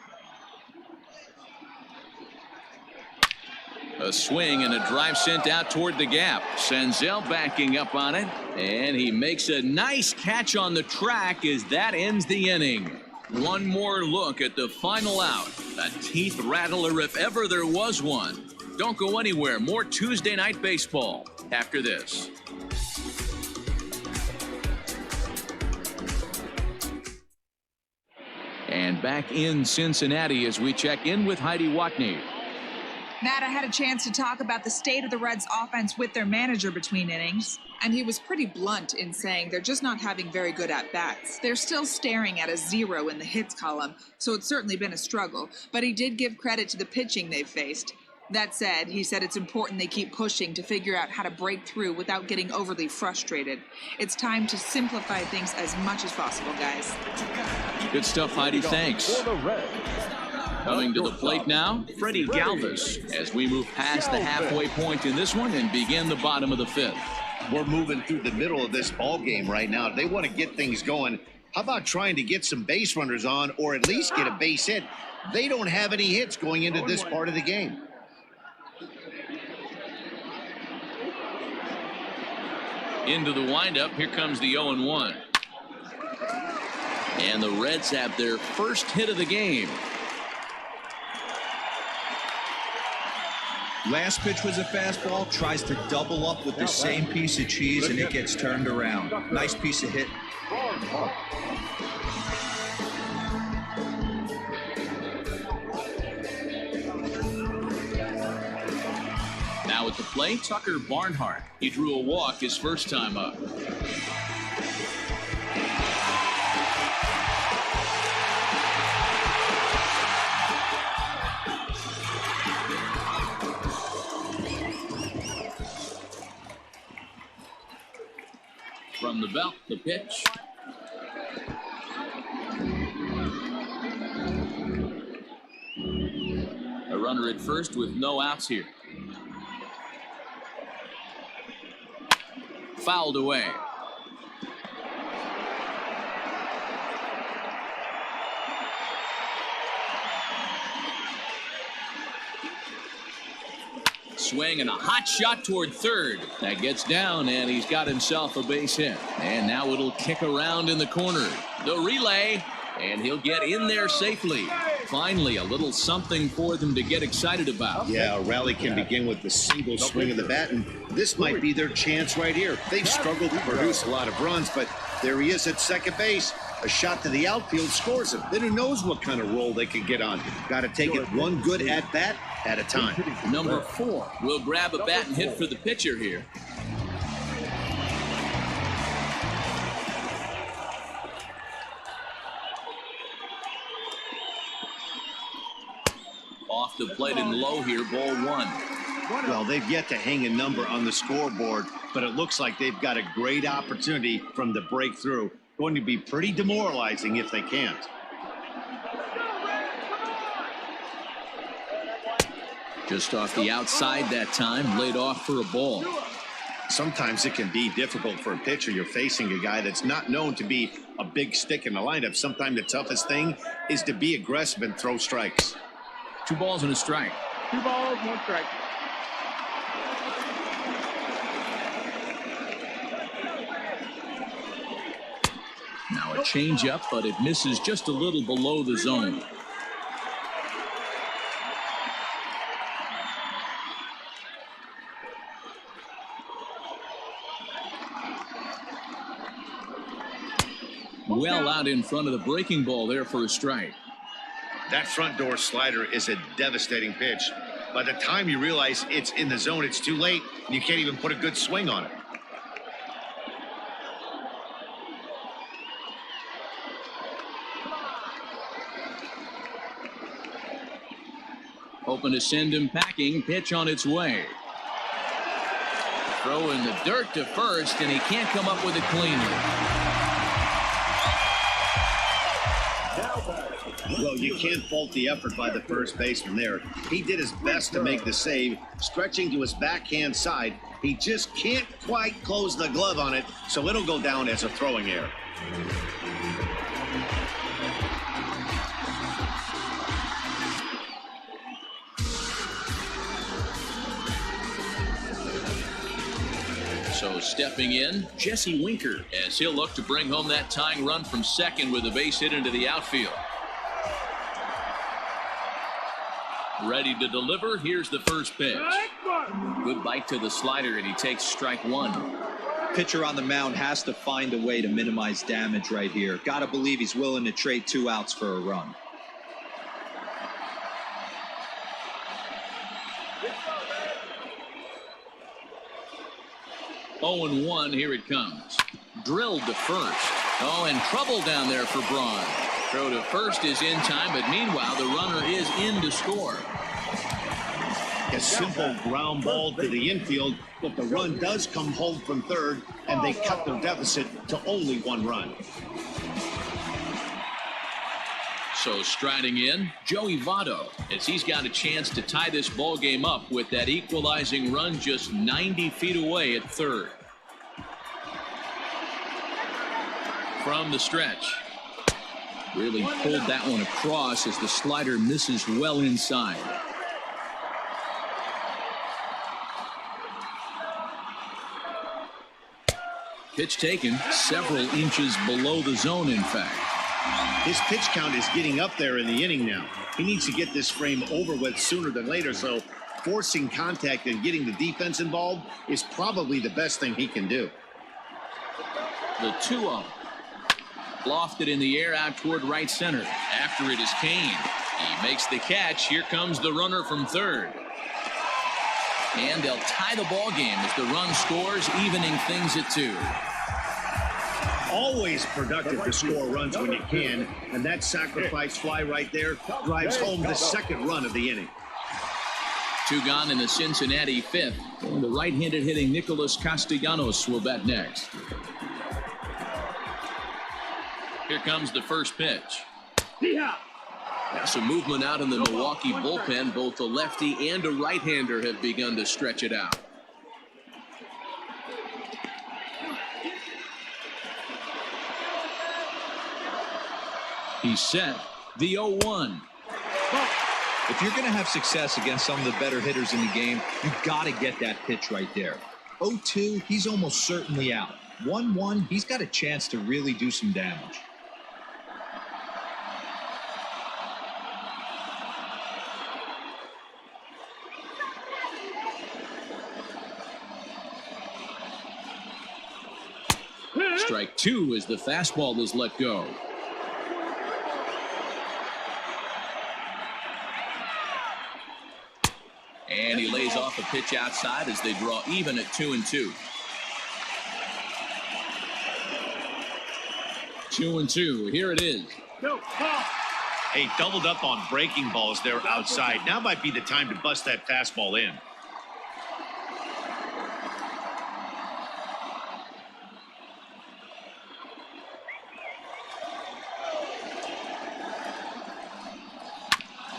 Speaker 1: A swing and a drive sent out toward the gap. Senzel backing up on it, and he makes a nice catch on the track as that ends the inning. One more look at the final out. A teeth rattler if ever there was one. Don't go anywhere. More Tuesday Night Baseball after this. And back in Cincinnati as we check in with Heidi Watney.
Speaker 7: Matt, I had a chance to talk about the state of the Reds offense with their manager between innings, and he was pretty blunt in saying they're just not having very good at-bats. They're still staring at a 0 in the hits column, so it's certainly been a struggle, but he did give credit to the pitching they've faced. That said, he said it's important they keep pushing to figure out how to break through without getting overly frustrated. It's time to simplify things as much as possible, guys.
Speaker 1: Good stuff, Heidi. Thanks.
Speaker 3: For the Reds,
Speaker 1: Coming to the plate now, Freddie Galvis, as we move past the halfway point in this one and begin the bottom of the 5th.
Speaker 2: We're moving through the middle of this ball game right now. If they want to get things going, how about trying to get some base runners on or at least get a base hit? They don't have any hits going into this part of the game.
Speaker 1: Into the windup, here comes the 0-1. And the Reds have their first hit of the game.
Speaker 4: Last pitch was a fastball, tries to double up with the same piece of cheese, and it gets turned around. Nice piece of hit.
Speaker 1: at the plate, Tucker Barnhart. He drew a walk his first time up. From the belt, the pitch. A runner at first with no outs here. Fouled away. Swing and a hot shot toward third. That gets down, and he's got himself a base hit. And now it'll kick around in the corner. The relay, and he'll get in there safely. Finally, a little something for them to get excited about.
Speaker 2: Yeah, a rally can begin with the single swing of the bat, and this might be their chance right here. They've struggled to produce a lot of runs, but there he is at second base. A shot to the outfield scores him. Then who knows what kind of roll they can get on. Got to take it one good at-bat at a time.
Speaker 1: Number 4 will grab a bat and hit for the pitcher here. Off the plate and low here, ball 1.
Speaker 2: Well, they've yet to hang a number on the scoreboard, but it looks like they've got a great opportunity from the breakthrough. Going to be pretty demoralizing if they can't.
Speaker 1: Just off the outside that time, laid off for a ball.
Speaker 2: Sometimes it can be difficult for a pitcher. You're facing a guy that's not known to be a big stick in the lineup. Sometimes the toughest thing is to be aggressive and throw strikes.
Speaker 1: 2 balls and a strike.
Speaker 6: 2 balls, 1 strike.
Speaker 1: Now a changeup, but it misses just a little below the zone. Well out in front of the breaking ball there for a strike.
Speaker 2: That front door slider is a devastating pitch. By the time you realize it's in the zone, it's too late, and you can't even put a good swing on it.
Speaker 1: Hoping to send him packing. Pitch on its way. Throw in the dirt to first, and he can't come up with it cleanly.
Speaker 2: Well, you can't fault the effort by the first baseman there. He did his best to make the save, stretching to his backhand side. He just can't quite close the glove on it, so it'll go down as a throwing error.
Speaker 1: So stepping in, Jesse Winker, as he'll look to bring home that tying run from second with a base hit into the outfield. Ready to deliver. Here's the first pitch. Good bite to the slider, and he takes strike 1.
Speaker 4: Pitcher on the mound has to find a way to minimize damage right here. Got to believe he's willing to trade 2 outs for a run.
Speaker 1: Oh, and 1, here it comes. Drilled to first. Oh, and trouble down there for Braun. Throw to first is in time, but meanwhile, the runner is in to score.
Speaker 2: A simple ground ball to the infield, but the run does come home from third, and they cut their deficit to only 1 run.
Speaker 1: So striding in, Joey Votto, as he's got a chance to tie this ball game up with that equalizing run just 90 feet away at third. From the stretch. Really pulled that one across as the slider misses well inside. Pitch taken several inches below the zone, in fact.
Speaker 2: His pitch count is getting up there in the inning now. He needs to get this frame over with sooner than later, so forcing contact and getting the defense involved is probably the best thing he can do.
Speaker 1: The 2-0. Lofted in the air out toward right center. After it is Kane. He makes the catch. Here comes the runner from third. And they'll tie the ball game as the run scores, evening things at 2.
Speaker 2: Always productive to score runs when you can, and that sacrifice fly right there drives home the second run of the inning.
Speaker 1: 2 gone in the Cincinnati 5th. And the right-handed hitting Nicholas Castellanos will bat next. Here comes the first pitch. Some movement out in the Milwaukee bullpen. Both a lefty and a right-hander have begun to stretch it out. He's set. The 0-1.
Speaker 4: If you're going to have success against some of the better hitters in the game, you've got to get that pitch right there. 0-2, he's almost certainly out. 1-1, he's got a chance to really do some damage.
Speaker 1: Strike 2 as the fastball is let go. And he lays off a pitch outside as they draw even at 2-2. 2-2. Here it is.
Speaker 2: Hey, doubled up on breaking balls there outside. Now might be the time to bust that fastball in.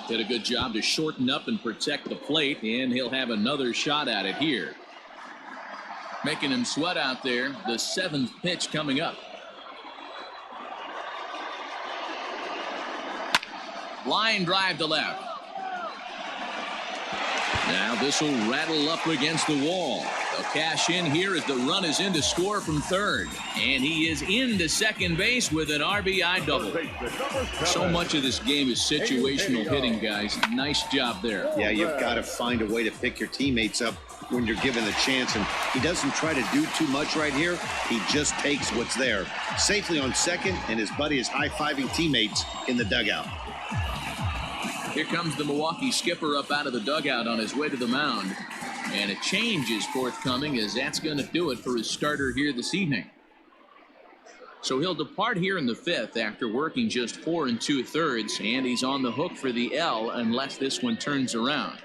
Speaker 1: Did a good job to shorten up and protect the plate, and he'll have another shot at it here. Making him sweat out there. The 7th pitch coming up. Line drive to left. Now this will rattle up against the wall. They'll cash in here as the run is in to score from third. And he is into second base with an RBI double. So much of this game is situational hitting, guys. Nice job there.
Speaker 2: Yeah, you've got to find a way to pick your teammates up when you're given the chance. And he doesn't try to do too much right here. He just takes what's there. Safely on second, and his buddy is high-fiving teammates in the dugout.
Speaker 1: Here comes the Milwaukee skipper up out of the dugout on his way to the mound. And a change is forthcoming, as that's going to do it for his starter here this evening. So he'll depart here in the 5th after working just 4 2/3, and he's on the hook for the L unless this one turns around.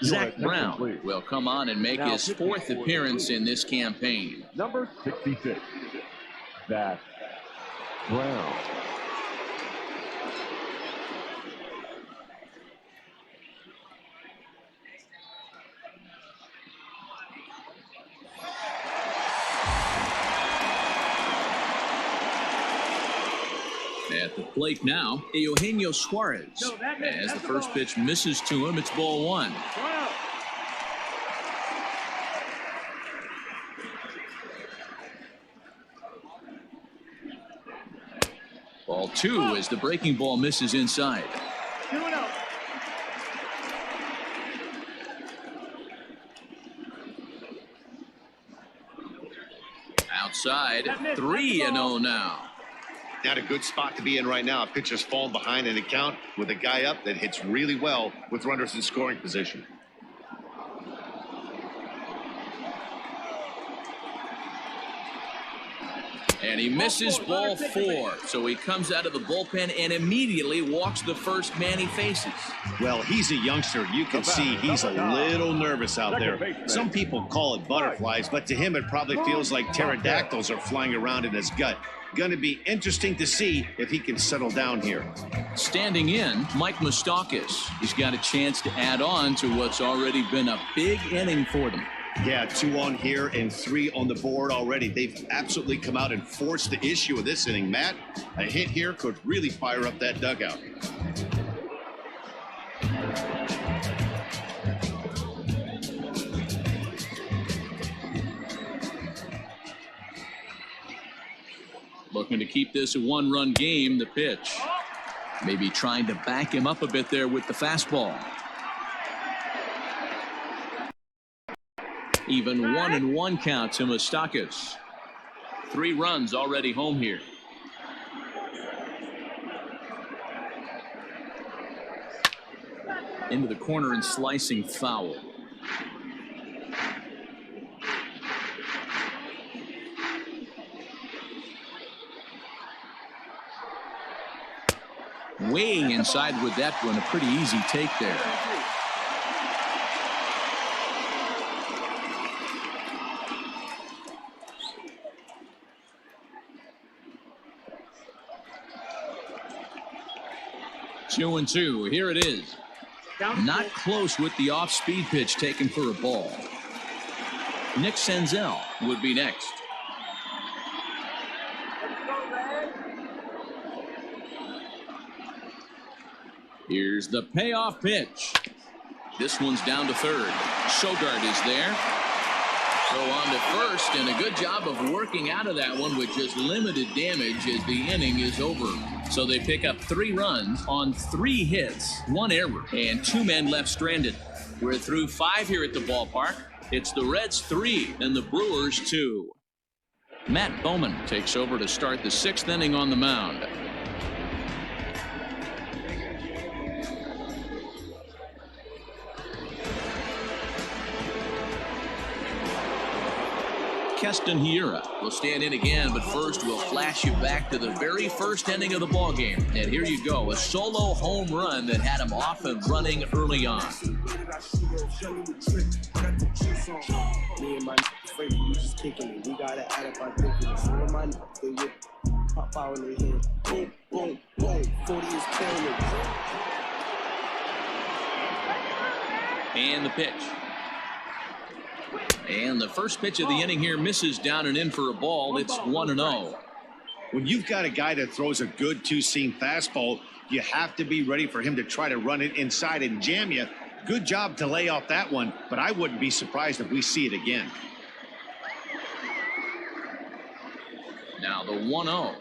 Speaker 1: Zach Brown will come on and make his 4th appearance in this campaign.
Speaker 3: Number 66, Zach Brown.
Speaker 1: At the plate now, Eugenio Suarez. As the first pitch misses to him, it's ball 1. Ball 2 as the breaking ball misses inside. Outside, 3-0 now.
Speaker 2: Not a good spot to be in right now. A pitcher's falling behind in the count with a guy up that hits really well with runners in scoring position.
Speaker 1: And he misses ball 4. So he comes out of the bullpen and immediately walks the first man he faces.
Speaker 2: Well, he's a youngster. You can see he's a little nervous out there. Some people call it butterflies, but to him it probably feels like pterodactyls are flying around in his gut. Going to be interesting to see if he can settle down here.
Speaker 1: Standing in, Mike Moustakas. He's got a chance to add on to what's already been a big inning for them.
Speaker 2: Yeah, 2 on here and 3 on the board already. They've absolutely come out and forced the issue of this inning. Matt, a hit here could really fire up that dugout.
Speaker 1: Looking to keep this a 1-run game. The pitch. Maybe trying to back him up a bit there with the fastball. Even 1-1 count to Moustakas. 3 runs already home here. Into the corner and slicing foul. Weighing inside with that one, a pretty easy take there. Two and two. Here it is. Not close with the off-speed pitch taken for a ball. Nick Senzel would be next. Here's the payoff pitch. This one's down to third. Sogard is there. So on to first, and a good job of working out of that one with just limited damage as the inning is over. So they pick up 3 runs on 3 hits, 1 error, and 2 men left stranded. We're through 5 here at the ballpark. It's the Reds 3 and the Brewers 2. Matt Bowman takes over to start the 6th inning on the mound. Keston Hiura will stand in again, but first we'll flash you back to the very first inning of the ball game. And here you go, a solo home run that had him off and running early on.
Speaker 8: Me and my friend, we just kicking it. We gotta add up our thinking. So when my they would pop out in their head. Boom, boom, boom. 40 is killing it.
Speaker 1: And the pitch. And the first pitch of the inning here misses down and in for a ball. It's 1-0.
Speaker 2: When you've got a guy that throws a good 2-seam fastball, you have to be ready for him to try to run it inside and jam you. Good job to lay off that one, but I wouldn't be surprised if we see it again.
Speaker 1: Now the 1-0.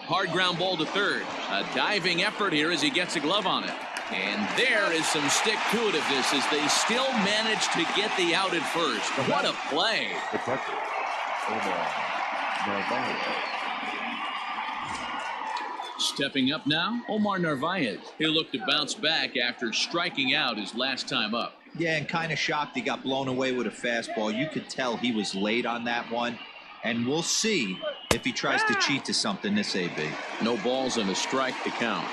Speaker 1: Hard ground ball to third. A diving effort here as he gets a glove on it. And there is some stick-to-itiveness as they still manage to get the out at first. What a play.
Speaker 3: The catcher, Omar Narvaez.
Speaker 1: Stepping up now, Omar Narvaez. He'll look to bounce back after striking out his last time up.
Speaker 4: Yeah, and kind of shocked he got blown away with a fastball. You could tell he was late on that one. And we'll see if he tries to cheat to something this AB.
Speaker 1: No balls and a strike to count.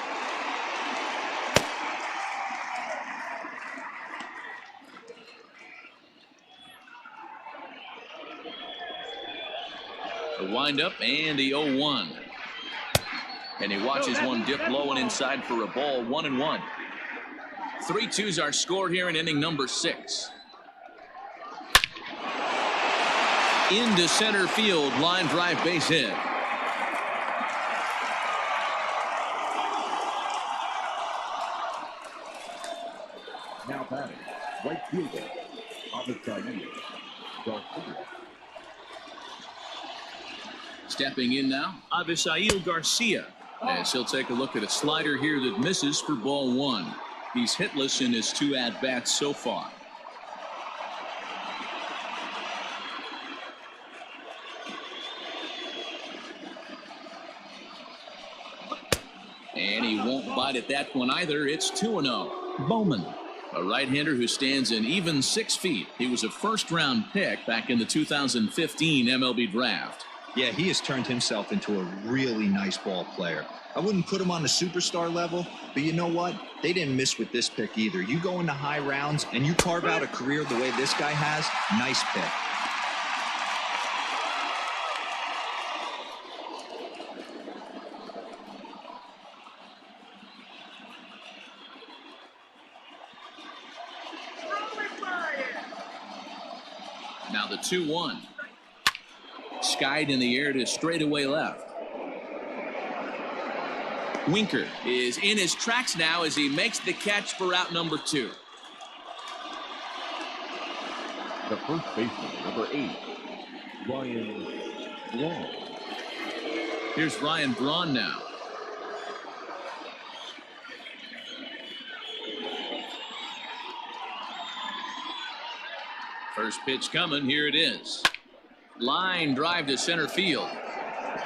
Speaker 1: The windup and the 0-1. And he watches one dip low and inside for a ball. 1-1. 3-2's our score here in inning number 6. Into center field, line drive, base hit.
Speaker 3: Now batting, right fielder, Avisaíl Garcia.
Speaker 1: Stepping in now, Avisaíl Garcia. As he'll take a look at a slider here that misses for ball 1. He's hitless in his 2 at-bats so far. And he won't bite at that one either. It's 2-0. Bowman, a right-hander who stands an even 6 feet. He was a first-round pick back in the 2015 MLB draft.
Speaker 4: Yeah, he has turned himself into a really nice ball player. I wouldn't put him on the superstar level, but you know what? They didn't miss with this pick either. You go into high rounds and you carve out a career the way this guy has, nice pick.
Speaker 1: Now the 2-1. Skied in the air to straightaway left. Winker is in his tracks now as he makes the catch for out number 2.
Speaker 3: The first baseman, number 8, Ryan Braun.
Speaker 1: Here's Ryan Braun now. First pitch coming. Here it is. Line drive to center field.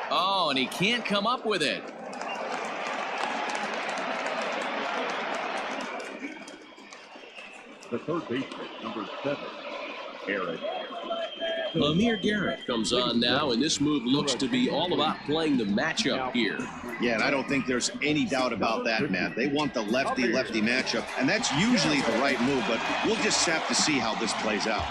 Speaker 1: Oh, and he can't come up with it.
Speaker 3: The third baseman, number 7, Eric
Speaker 1: Amir Garrett
Speaker 5: Comes on now, and this move looks to be all about playing the matchup here.
Speaker 2: Yeah, and I don't think there's any doubt about that, Matt. They want the lefty-lefty matchup, and that's usually the right move, but we'll just have to see how this plays out.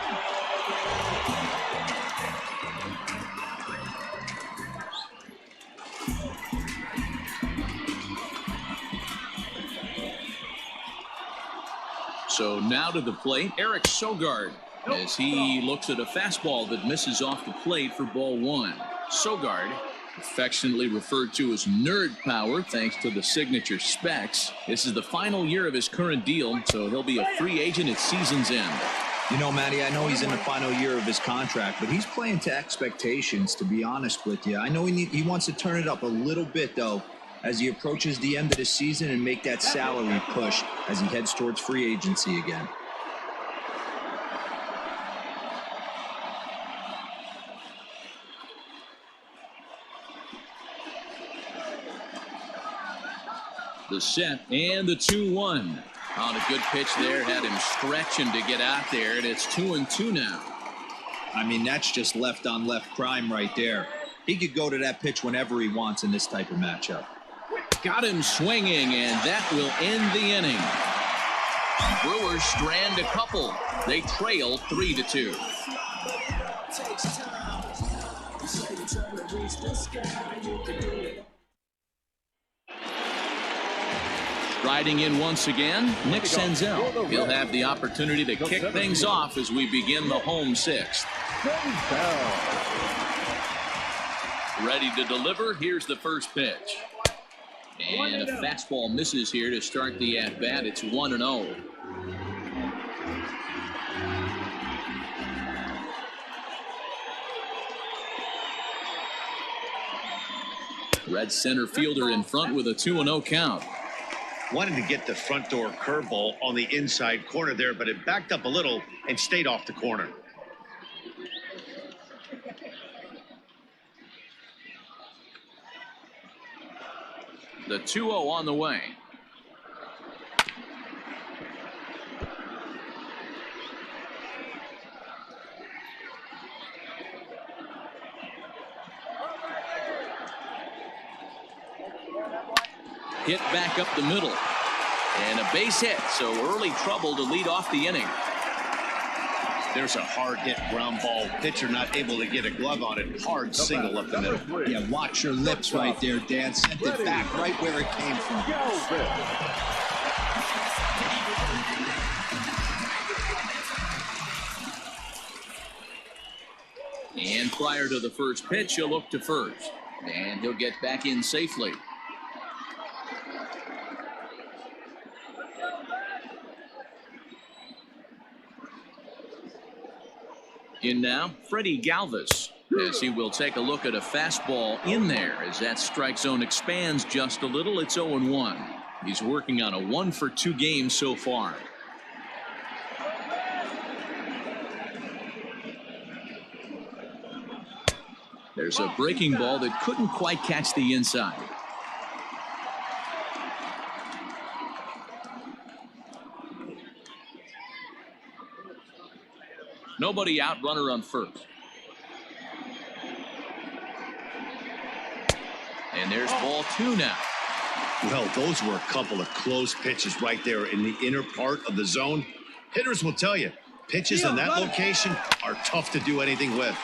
Speaker 1: So now to the plate, Eric Sogard, as he looks at a fastball that misses off the plate for ball one. Sogard, affectionately referred to as nerd power thanks to the signature specs. This is the final year of his current deal, so he'll be a free agent at season's end.
Speaker 4: You know, Matty, I know he's in the final year of his contract, but he's playing to expectations, to be honest with you. I know he wants to turn it up a little bit, though, as he approaches the end of the season and make that salary push as he heads towards free agency again.
Speaker 1: The set and the 2-1. On a good pitch there, had him stretching to get out there, and it's 2-2 now.
Speaker 4: I mean, that's just left-on-left crime right there. He could go to that pitch whenever he wants in this type of matchup.
Speaker 1: Got him swinging, and that will end the inning. Brewers strand a couple. They trail 3-2. Riding in once again, Nick Senzel. He'll have the opportunity to kick things off as we begin the home sixth. Ready to deliver. Here's the first pitch. And a fastball misses here to start the at-bat. It's 1-0. Red center fielder in front with a 2-0 count.
Speaker 2: Wanted to get the front door curveball on the inside corner there, but it backed up a little and stayed off the corner.
Speaker 1: The 2-0 on the way. Hit back up the middle. And a base hit, so early trouble to lead off the inning.
Speaker 2: There's a hard hit ground ball. Pitcher not able to get a glove on it. Hard single up the middle.
Speaker 4: Yeah, watch your lips right there, Dan. Sent it back right where it came from.
Speaker 1: And prior to the first pitch, he'll look to first. And he'll get back in safely. In now, Freddie Galvis, as he will take a look at a fastball in there as that strike zone expands just a little. It's 0-1. He's working on a 1-for-2 game so far. There's a breaking ball that couldn't quite catch the inside. Nobody out, runner on first. And there's ball two now.
Speaker 2: Well, those were a couple of close pitches right there in the inner part of the zone. Hitters will tell you, pitches in that location are tough to do anything with.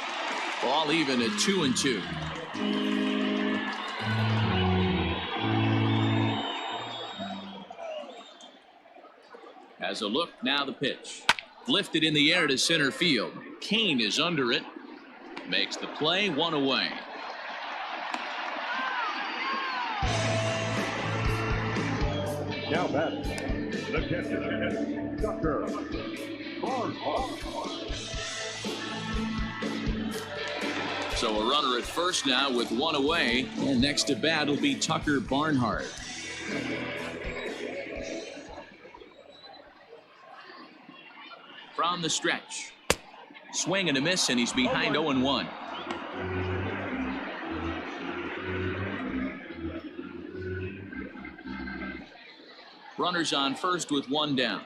Speaker 1: Ball even at 2-2. As a look, now the pitch. Lifted in the air to center field. Kane is under it. Makes the play, one away.
Speaker 3: Now batting, the catcher, Tucker Barnhart.
Speaker 1: So a runner at first now with one away. And next to bat will be Tucker Barnhart. From the stretch. Swing and a miss, and he's behind 0-1. Runners on first with one down.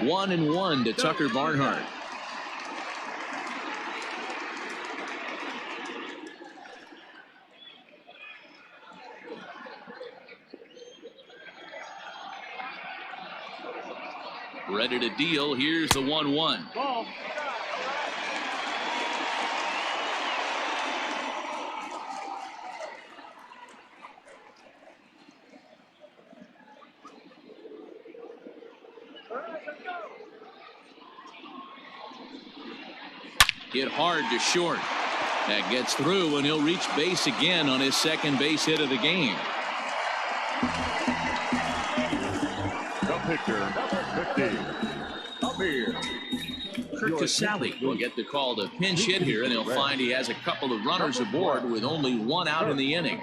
Speaker 1: 1-1 to Tucker Barnhart. Ready to deal. Here's the 1-1.
Speaker 6: Ball.
Speaker 1: Hit hard to short. That gets through, and he'll reach base again on his second base hit of the game.
Speaker 3: The pitcher, number 50. Up here.
Speaker 1: Kurt Casale will get the call to pinch hit here, and he'll find he has a couple of runners aboard with only one out in the inning.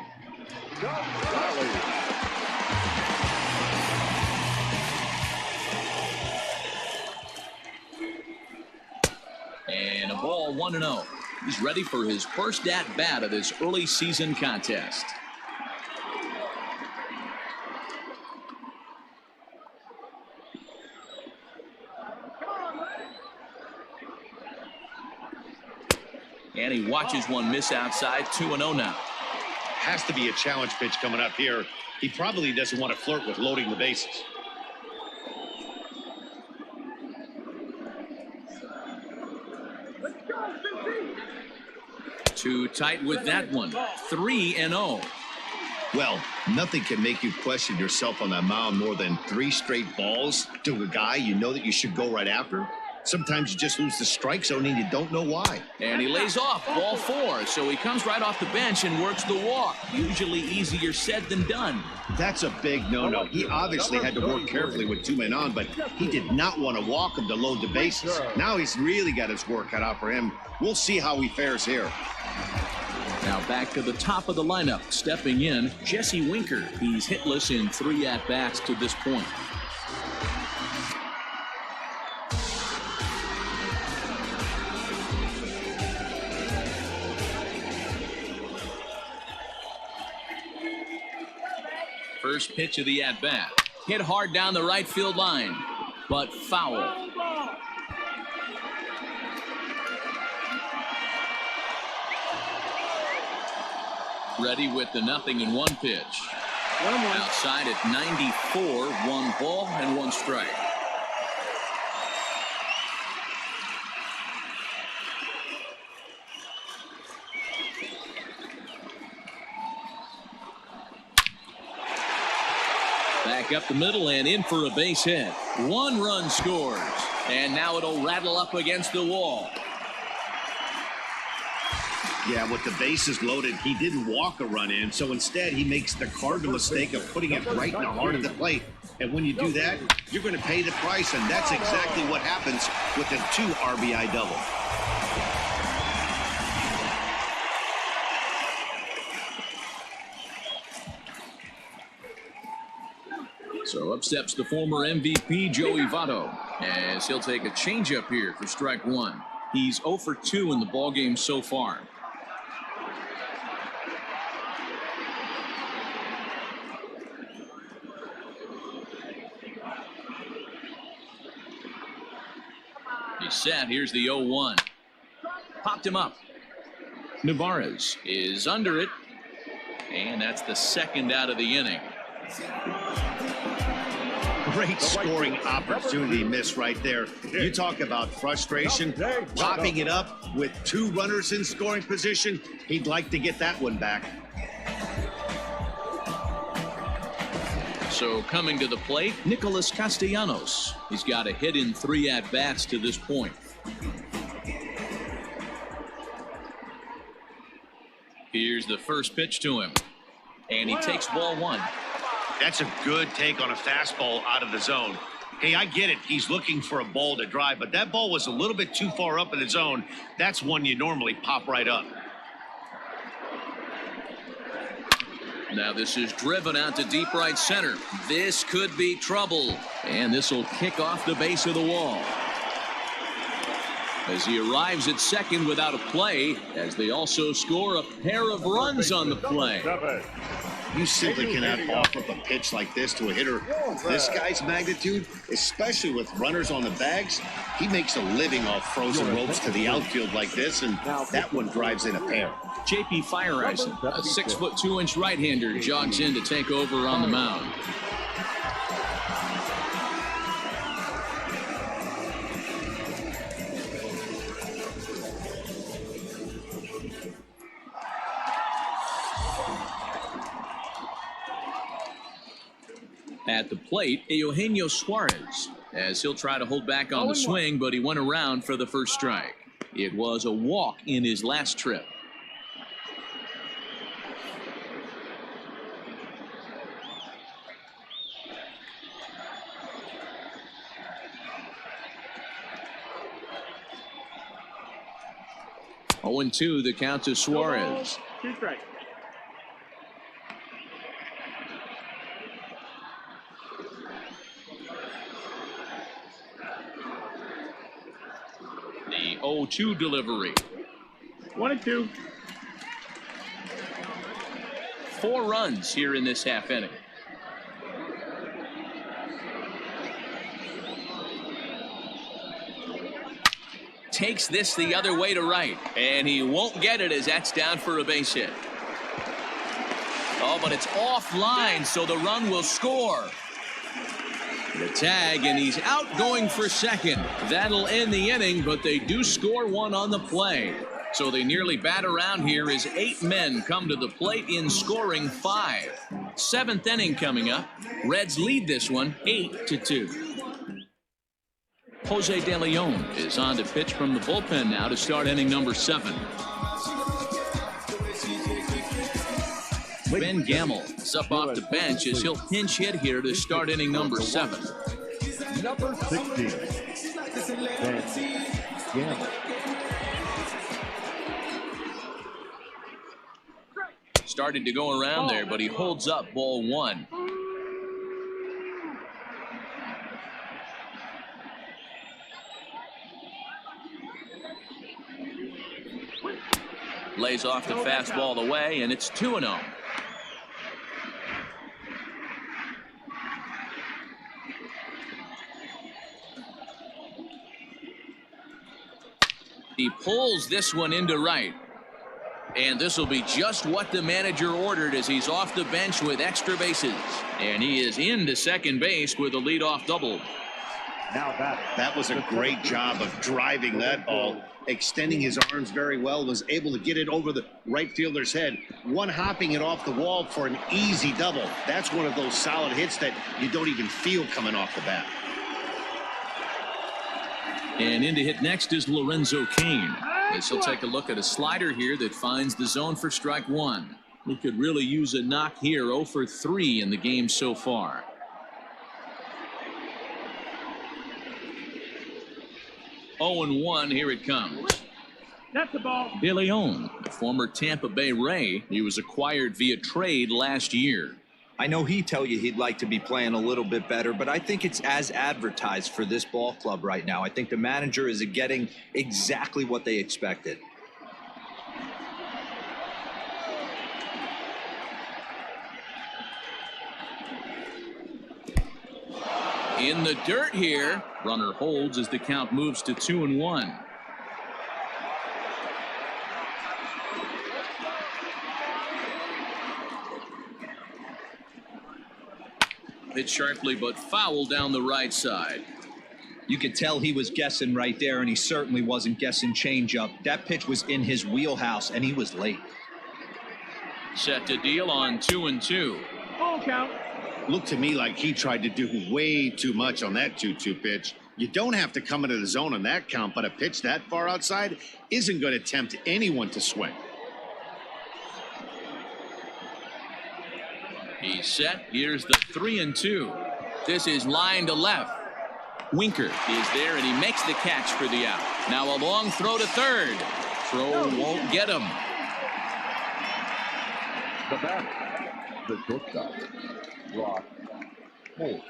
Speaker 1: And a ball, 1-0. He's ready for his first at-bat of this early season contest. And he watches one miss outside. 2-0 now.
Speaker 2: Has to be a challenge pitch coming up here. He probably doesn't want to flirt with loading the bases.
Speaker 1: Too tight with that one. 3-0.
Speaker 2: Well, nothing can make you question yourself on that mound more than 3 straight balls to a guy you know that you should go right after. Sometimes you just lose the strike zone and you don't know why.
Speaker 1: And he lays off, ball 4. So he comes right off the bench and works the walk. Usually easier said than done.
Speaker 2: That's a big no-no. He obviously had to work carefully with 2 men on, but he did not want to walk him to load the bases. Now he's really got his work cut out for him. We'll see how he fares here.
Speaker 1: Now back to the top of the lineup. Stepping in, Jesse Winker. He's hitless in 3 at-bats to this point. First pitch of the at-bat. Hit hard down the right field line, but foul. Ready with the 0-1 pitch. Outside at 94, 1 ball and 1 strike. Back up the middle and in for a base hit. 1 run scores. And now it'll rattle up against the wall.
Speaker 2: Yeah, with the bases loaded, he didn't walk a run in, so instead he makes the cardinal mistake of putting it right in the heart of the plate. And when you do that, you're going to pay the price, and that's exactly what happens with a 2 RBI double.
Speaker 1: So up steps the former MVP Joey Votto, as he'll take a changeup here for strike 1. He's 0 for 2 in the ballgame so far. He's set. Here's the 0-1. Popped him up. Navarez is under it. And that's the second out of the inning.
Speaker 2: Great scoring opportunity miss right there. You talk about frustration, popping it up with 2 runners in scoring position. He'd like to get that one back.
Speaker 1: So coming to the plate, Nicholas Castellanos. He's got a hit in 3 at-bats to this point. Here's the first pitch to him. And he takes ball 1.
Speaker 2: That's a good take on a fastball out of the zone. Hey, I get it. He's looking for a ball to drive, but that ball was a little bit too far up in the zone. That's one you normally pop right up.
Speaker 1: Now this is driven out to deep right center. This could be trouble. And this will kick off the base of the wall. As he arrives at second without a play, as they also score a pair of runs on the play.
Speaker 2: You simply cannot offer up a pitch like this to a hitter of this guy's magnitude, especially with runners on the bags. He makes a living off frozen ropes to the outfield like this, and that one drives in a pair.
Speaker 1: J.P. Fireisen, a 6'2" right-hander, jogs in to take over on the mound. At the plate, Eugenio Suarez, as he'll try to hold back on the swing, but he went around for the first strike. It was a walk in his last trip. Oh, 0-2 the count to Suarez.
Speaker 6: 2 strikes.
Speaker 1: The 0-2 delivery.
Speaker 6: 1-2.
Speaker 1: 4 runs here in this half inning. Takes this the other way to right, and he won't get it as that's down for a base hit. Oh, but it's offline, so the run will score. The tag, and he's out going for second. That'll end the inning, but they do score one on the play. So they nearly bat around here as 8 men come to the plate in scoring 5. 7th inning coming up. Reds lead this one 8-2. Jose De Leon is on to pitch from the bullpen now to start inning number 7. Ben Gamble is up off the bench as he'll pinch hit here to start inning number 7.
Speaker 3: Number 16, Ben Gamble.
Speaker 1: Started to go around there, but he holds up ball 1. Lays off the fastball away, and it's 2-0. He pulls this one into right. And this will be just what the manager ordered as he's off the bench with extra bases. And he is into second base with a leadoff double.
Speaker 3: Now
Speaker 2: that was a great job of driving that ball, extending his arms very well, was able to get it over the right fielder's head, one hopping it off the wall for an easy double. That's one of those solid hits that you don't even feel coming off the bat.
Speaker 1: And in to hit next is Lorenzo Cain. As he'll take a look at a slider here that finds the zone for strike 1. He could really use a knock here. 0 for 3 in the game so far. Oh, 0-1, here it comes.
Speaker 6: That's the ball.
Speaker 1: De Leon, the former Tampa Bay Ray. He was acquired via trade last year.
Speaker 4: I know he'd tell you he'd like to be playing a little bit better, but I think it's as advertised for this ball club right now. I think the manager is getting exactly what they expected.
Speaker 1: In the dirt here. Runner holds as the count moves to 2-1. Hit sharply but foul down the right side.
Speaker 4: You could tell he was guessing right there, and he certainly wasn't guessing changeup. That pitch was in his wheelhouse, and he was late.
Speaker 1: Set to deal on 2-2.
Speaker 6: Full count.
Speaker 2: Looked to me like he tried to do way too much on that 2-2 pitch. You don't have to come into the zone on that count, but a pitch that far outside isn't going to tempt anyone to swing.
Speaker 1: He's set. Here's the 3-2. This is line to left. Winker is there, and he makes the catch for the out. Now a long throw to third. Throw won't get him.
Speaker 3: The batter, the shortstop, Brock Holt.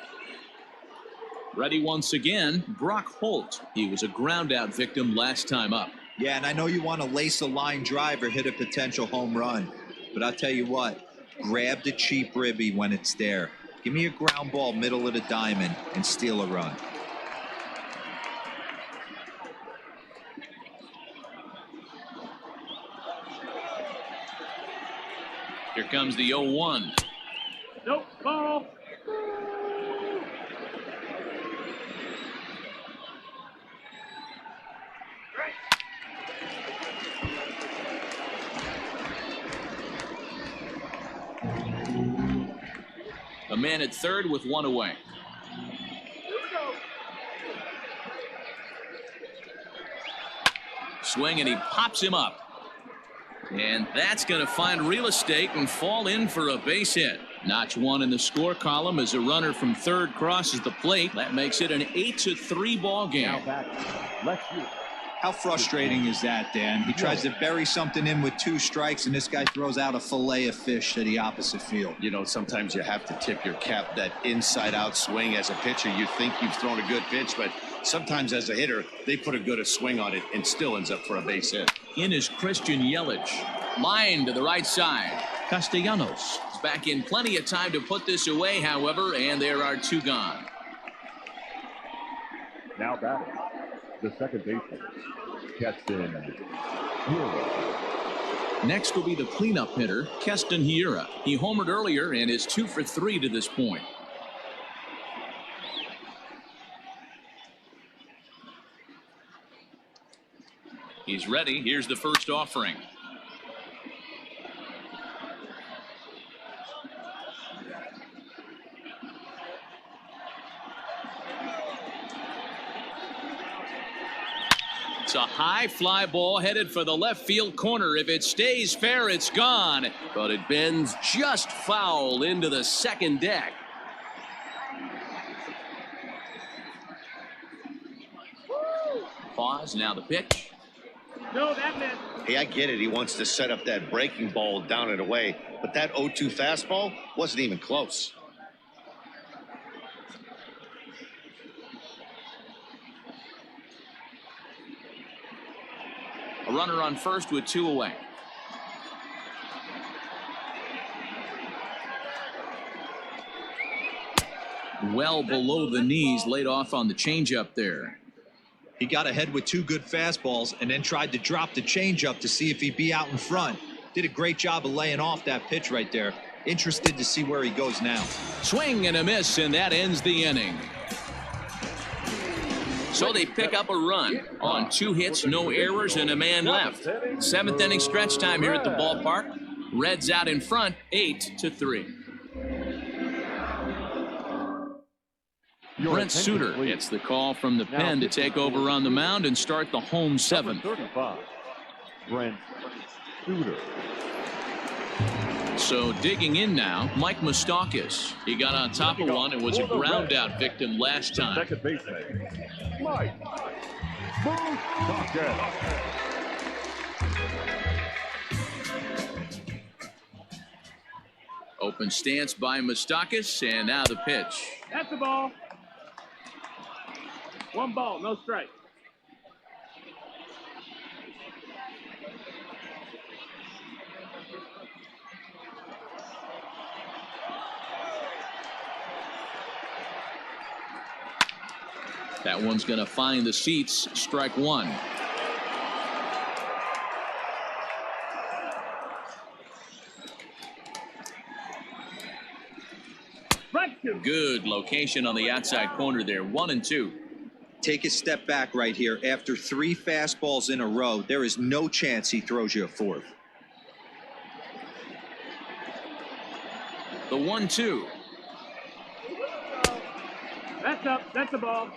Speaker 1: Ready once again, Brock Holt. He was a ground-out victim last time up.
Speaker 4: Yeah, and I know you want to lace a line drive or hit a potential home run, but I'll tell you what, grab the cheap ribby when it's there. Give me a ground ball middle of the diamond and steal a run.
Speaker 1: Here comes the 0-1.
Speaker 6: Nope, ball.
Speaker 1: A man at third with one away. Swing, and he pops him up. And that's going to find real estate and fall in for a base hit. Notch one in the score column as a runner from third crosses the plate. That makes it an 8-3 ball game.
Speaker 3: Now back, left field.
Speaker 4: How frustrating is that, Dan? He tries to bury something in with 2 strikes, and this guy throws out a fillet of fish to the opposite field.
Speaker 2: You know, sometimes you have to tip your cap. That inside-out swing as a pitcher, you think you've thrown a good pitch, but sometimes as a hitter, they put a good swing on it and still ends up for a base hit.
Speaker 1: In is Christian Yelich. Line to the right side. Castellanos is back in plenty of time to put this away, however, and there are 2 gone.
Speaker 3: Now batting, the second baseman, Keston Hiura.
Speaker 1: Next will be the cleanup hitter, Keston Hiura. He homered earlier and is 2 for 3 to this point. He's ready. Here's the first offering. It's a high fly ball headed for the left field corner. If it stays fair, it's gone.
Speaker 5: But it bends just foul into the second deck.
Speaker 1: Pause. Now the pitch.
Speaker 6: No, that missed.
Speaker 2: Hey, I get it. He wants to set up that breaking ball down and away, but that 0-2 fastball wasn't even close.
Speaker 1: A runner on first with 2 away. Well below the knees, laid off on the changeup there.
Speaker 4: He got ahead with 2 good fastballs and then tried to drop the changeup to see if he'd be out in front. Did a great job of laying off that pitch right there. Interested to see where he goes now.
Speaker 1: Swing and a miss, and that ends the inning. So they pick up a run on 2 hits, no errors, and a man left. 7th inning stretch time here at the ballpark. Reds out in front, 8-3. Brent Suter gets the call from the pen to take over on the mound and start the home 7th.
Speaker 3: 35, Brent Suter.
Speaker 1: So digging in now, Mike Moustakas. He got on top of one and was a ground out victim last time.
Speaker 3: Second baseman, Mike Moustakas.
Speaker 1: Open stance by Moustakas, and now the pitch.
Speaker 6: That's the ball. 1 ball, no strike.
Speaker 1: That one's going to find the seats. Strike 1. Good location on the outside corner there. 1-2.
Speaker 4: Take a step back right here. After 3 fastballs in a row, there is no chance he throws you a 4th.
Speaker 1: The 1-2.
Speaker 6: That's up. That's the ball.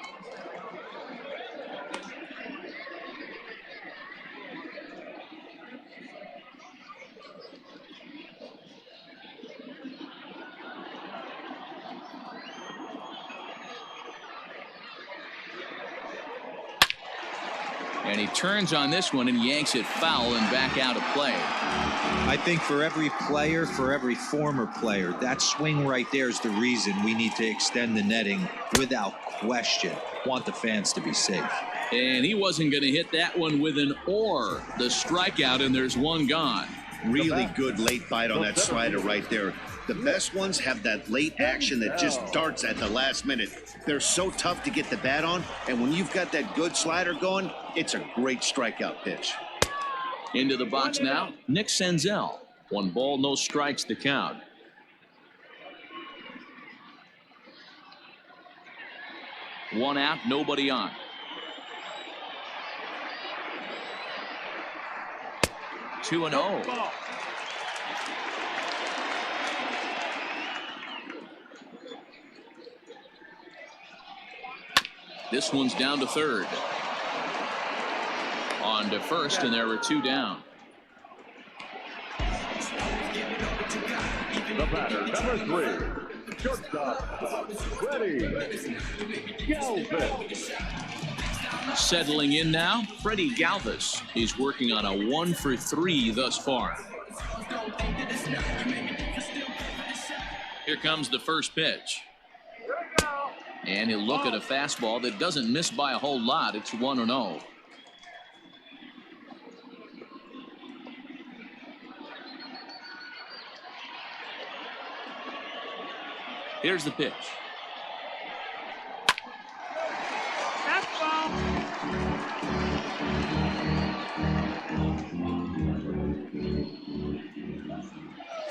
Speaker 1: And he turns on this one and yanks it foul and back out of play.
Speaker 4: I think for every player, for every former player, that swing right there is the reason we need to extend the netting without question. Want the fans to be safe.
Speaker 1: And he wasn't going to hit that one with an or. The strikeout, and there's 1 gone.
Speaker 2: Really good late bite on that slider right there. The best ones have that late action that just darts at the last minute. They're so tough to get the bat on, and when you've got that good slider going, it's a great strikeout pitch.
Speaker 1: Into the box now, Nick Senzel. 1 ball, no strikes, the count. One out, nobody on. Two and 0. This one's down to third. On to first, and there were 2 down.
Speaker 3: The batter, number 3, shortstop, Freddie Galvis.
Speaker 1: Settling in now, Freddie Galvis. He's working on a 1 for 3 thus far. Here comes the first pitch. And he'll look at a fastball that doesn't miss by a whole lot. It's 1-0. Here's the pitch.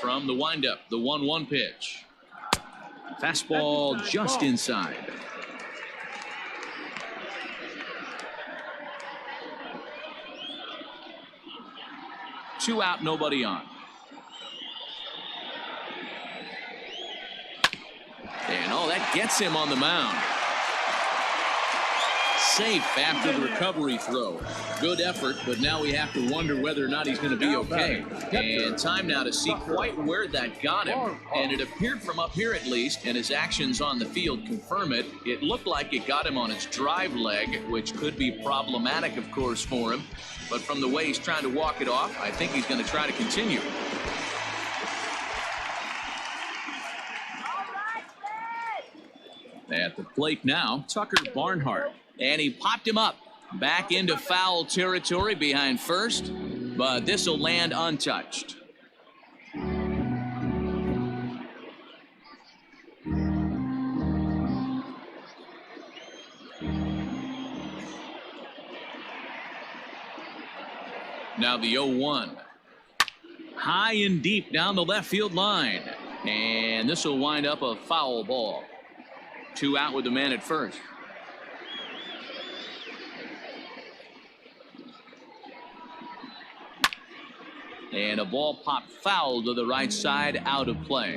Speaker 1: From the windup, the 1-1 pitch. Fastball just inside. Two out, nobody on. And that gets him on the mound. Safe after the recovery throw. Good effort, but now we have to wonder whether or not he's going to be okay. And time now to see quite where that got him. And it appeared from up here at least, and his actions on the field confirm it. It looked like it got him on his drive leg, which could be problematic, of course, for him. But from the way he's trying to walk it off, I think he's going to try to continue. At the plate now, Tucker Barnhart. And he popped him up back into foul territory behind first, but this will land untouched. Now the 0-1. High and deep down the left field line. And this will wind up a foul ball. 2 out with the man at first. And a ball popped foul to the right side, out of play.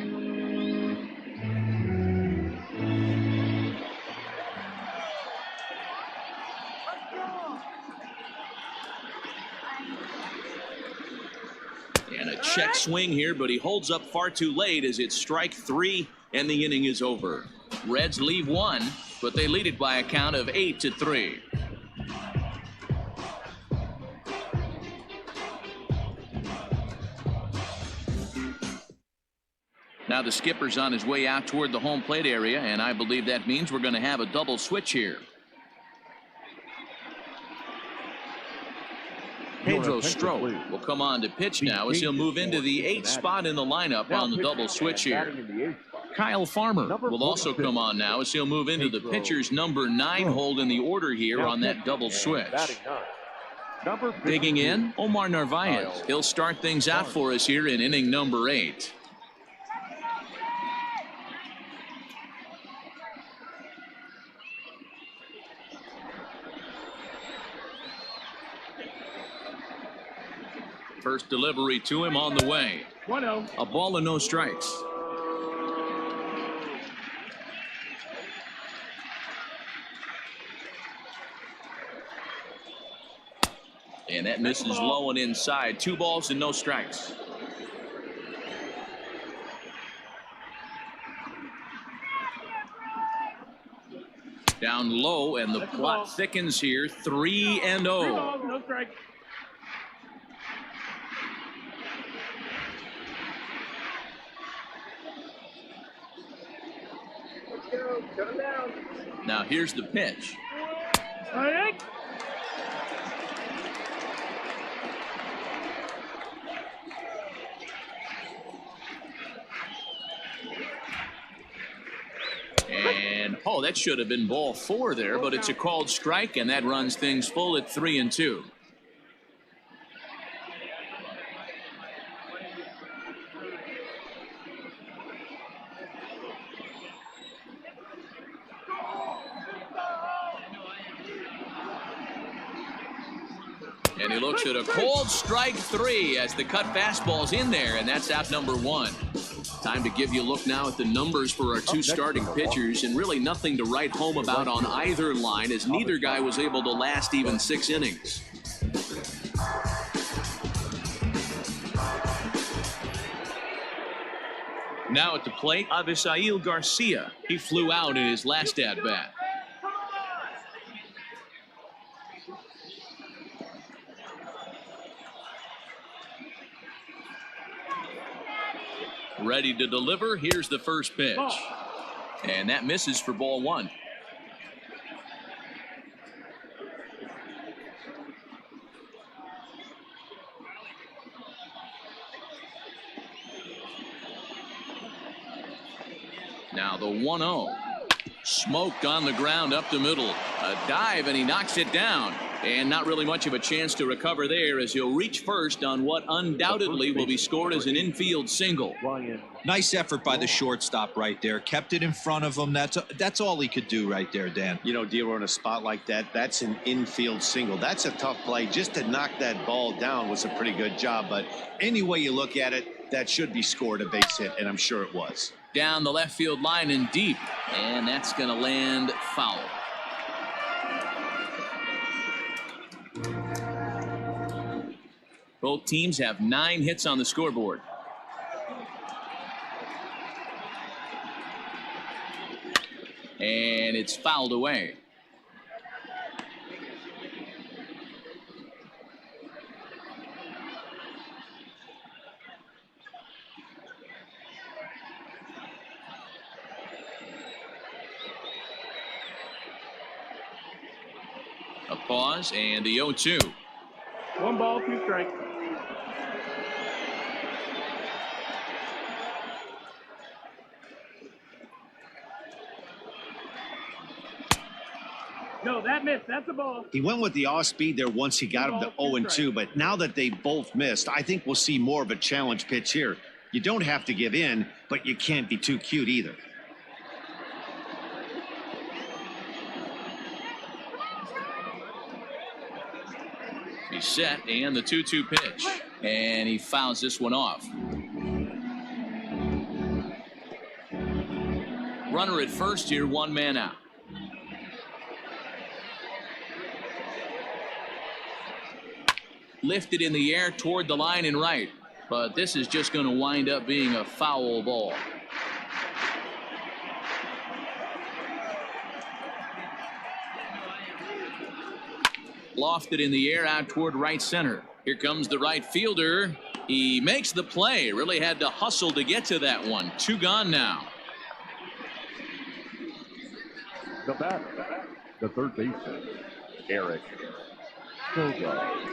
Speaker 1: And a check swing here, but he holds up far too late as it's strike 3 and the inning is over. Reds leave 1, but they lead it by a count of 8-3. Now the skipper's on his way out toward the home plate area, and I believe that means we're going to have a double switch here. Pedro Strop will come on to pitch now as he'll move into the 8th spot in the lineup on the double switch here. Kyle Farmer will also come on now as he'll move into the pitcher's number 9 hold in the order here on that double switch. Digging in, Omar Narvaez. He'll start things out for us here in inning number 8. First delivery to him on the way.
Speaker 6: 1-0.
Speaker 1: A ball and no strikes. And that misses low and inside. 2 balls and no strikes. Down low, and the plot thickens here. 3-0.
Speaker 6: No strike.
Speaker 1: Now here's the pitch. And that should have been ball 4 there, but it's a called strike, and that runs things full at 3-2. And he looks at a called strike 3 as the cut fastball's in there, and that's out number 1. Time to give you a look now at the numbers for our 2 starting pitchers, and really nothing to write home about on either line, as neither guy was able to last even 6 innings. Now at the plate, Avisail Garcia. He flew out in his last at-bat. Ready to deliver. Here's the first pitch. And that misses for ball 1. Now the 1-0. Smoked on the ground up the middle. A dive, and he knocks it down. And not really much of a chance to recover there, as he'll reach first on what undoubtedly will be scored as an infield single.
Speaker 4: Nice effort by the shortstop right there. Kept it in front of him. That's all he could do right there, Dan.
Speaker 2: You know, Dealer, in a spot like that, that's an infield single. That's a tough play. Just to knock that ball down was a pretty good job. But any way you look at it, that should be scored a base hit, and I'm sure it was.
Speaker 1: Down the left field line and deep. And that's going to land foul. Both teams have 9 hits on the scoreboard. And it's fouled away. A pause and the 0-2.
Speaker 6: 1 ball, 2 strikes. No, that missed. That's a ball.
Speaker 2: He went with the off speed there once he got him to 0-2, but now that they both missed, I think we'll see more of a challenge pitch here. You don't have to give in, but you can't be too cute either.
Speaker 1: He's set, and the 2-2 pitch. And he fouls this one off. Runner at first here, 1 man out. Lifted in the air toward the line and right, but this is just going to wind up being a foul ball. Lofted in the air out toward right center. Here comes the right fielder. He makes the play. Really had to hustle to get to that one. 2 gone now.
Speaker 3: The batter, the third baseman, Eric Sogard.